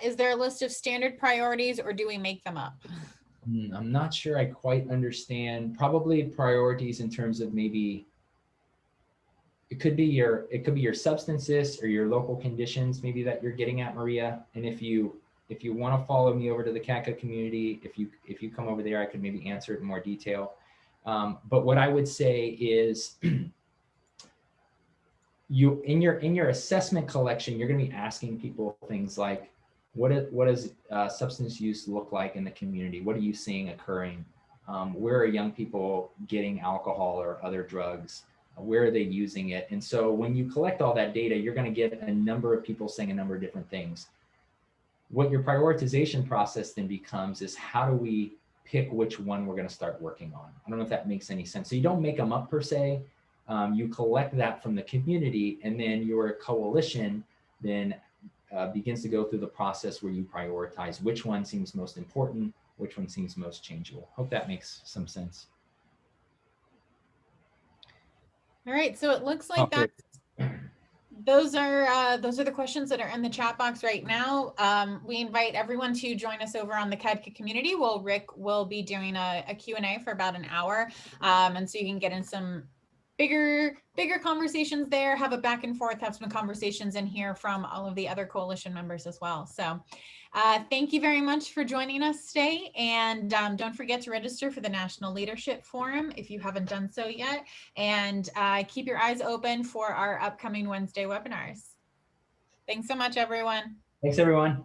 is there a list of standard priorities, or do we make them up? I'm not sure I quite understand. Probably priorities in terms of maybe it could be your substances or your local conditions, maybe, that you're getting at, Maria. And if you want to follow me over to the CADCA community, if you come over there, I could maybe answer it in more detail. But what I would say is, you in your assessment collection, you're going to be asking people things like, what does substance use look like in the community? What are you seeing occurring? Where are young people getting alcohol or other drugs? Where are they using it? And so when you collect all that data, you're going to get a number of people saying a number of different things. What your prioritization process then becomes is, how do we pick which one we're going to start working on? I don't know if that makes any sense. So you don't make them up per se. You collect that from the community, and then your coalition then begins to go through the process where you prioritize which one seems most important, which one seems most changeable. Hope that makes some sense. All right, so it looks like those are the questions that are in the chat box right now. We invite everyone to join us over on the CADCA community. Rick will be doing a Q&A for about an hour, and so you can get in some bigger conversations there, have a back and forth, have some conversations in here from all of the other coalition members as well. So thank you very much for joining us today. And don't forget to register for the National Leadership Forum if you haven't done so yet. And keep your eyes open for our upcoming Wednesday webinars. Thanks so much, everyone. Thanks, everyone.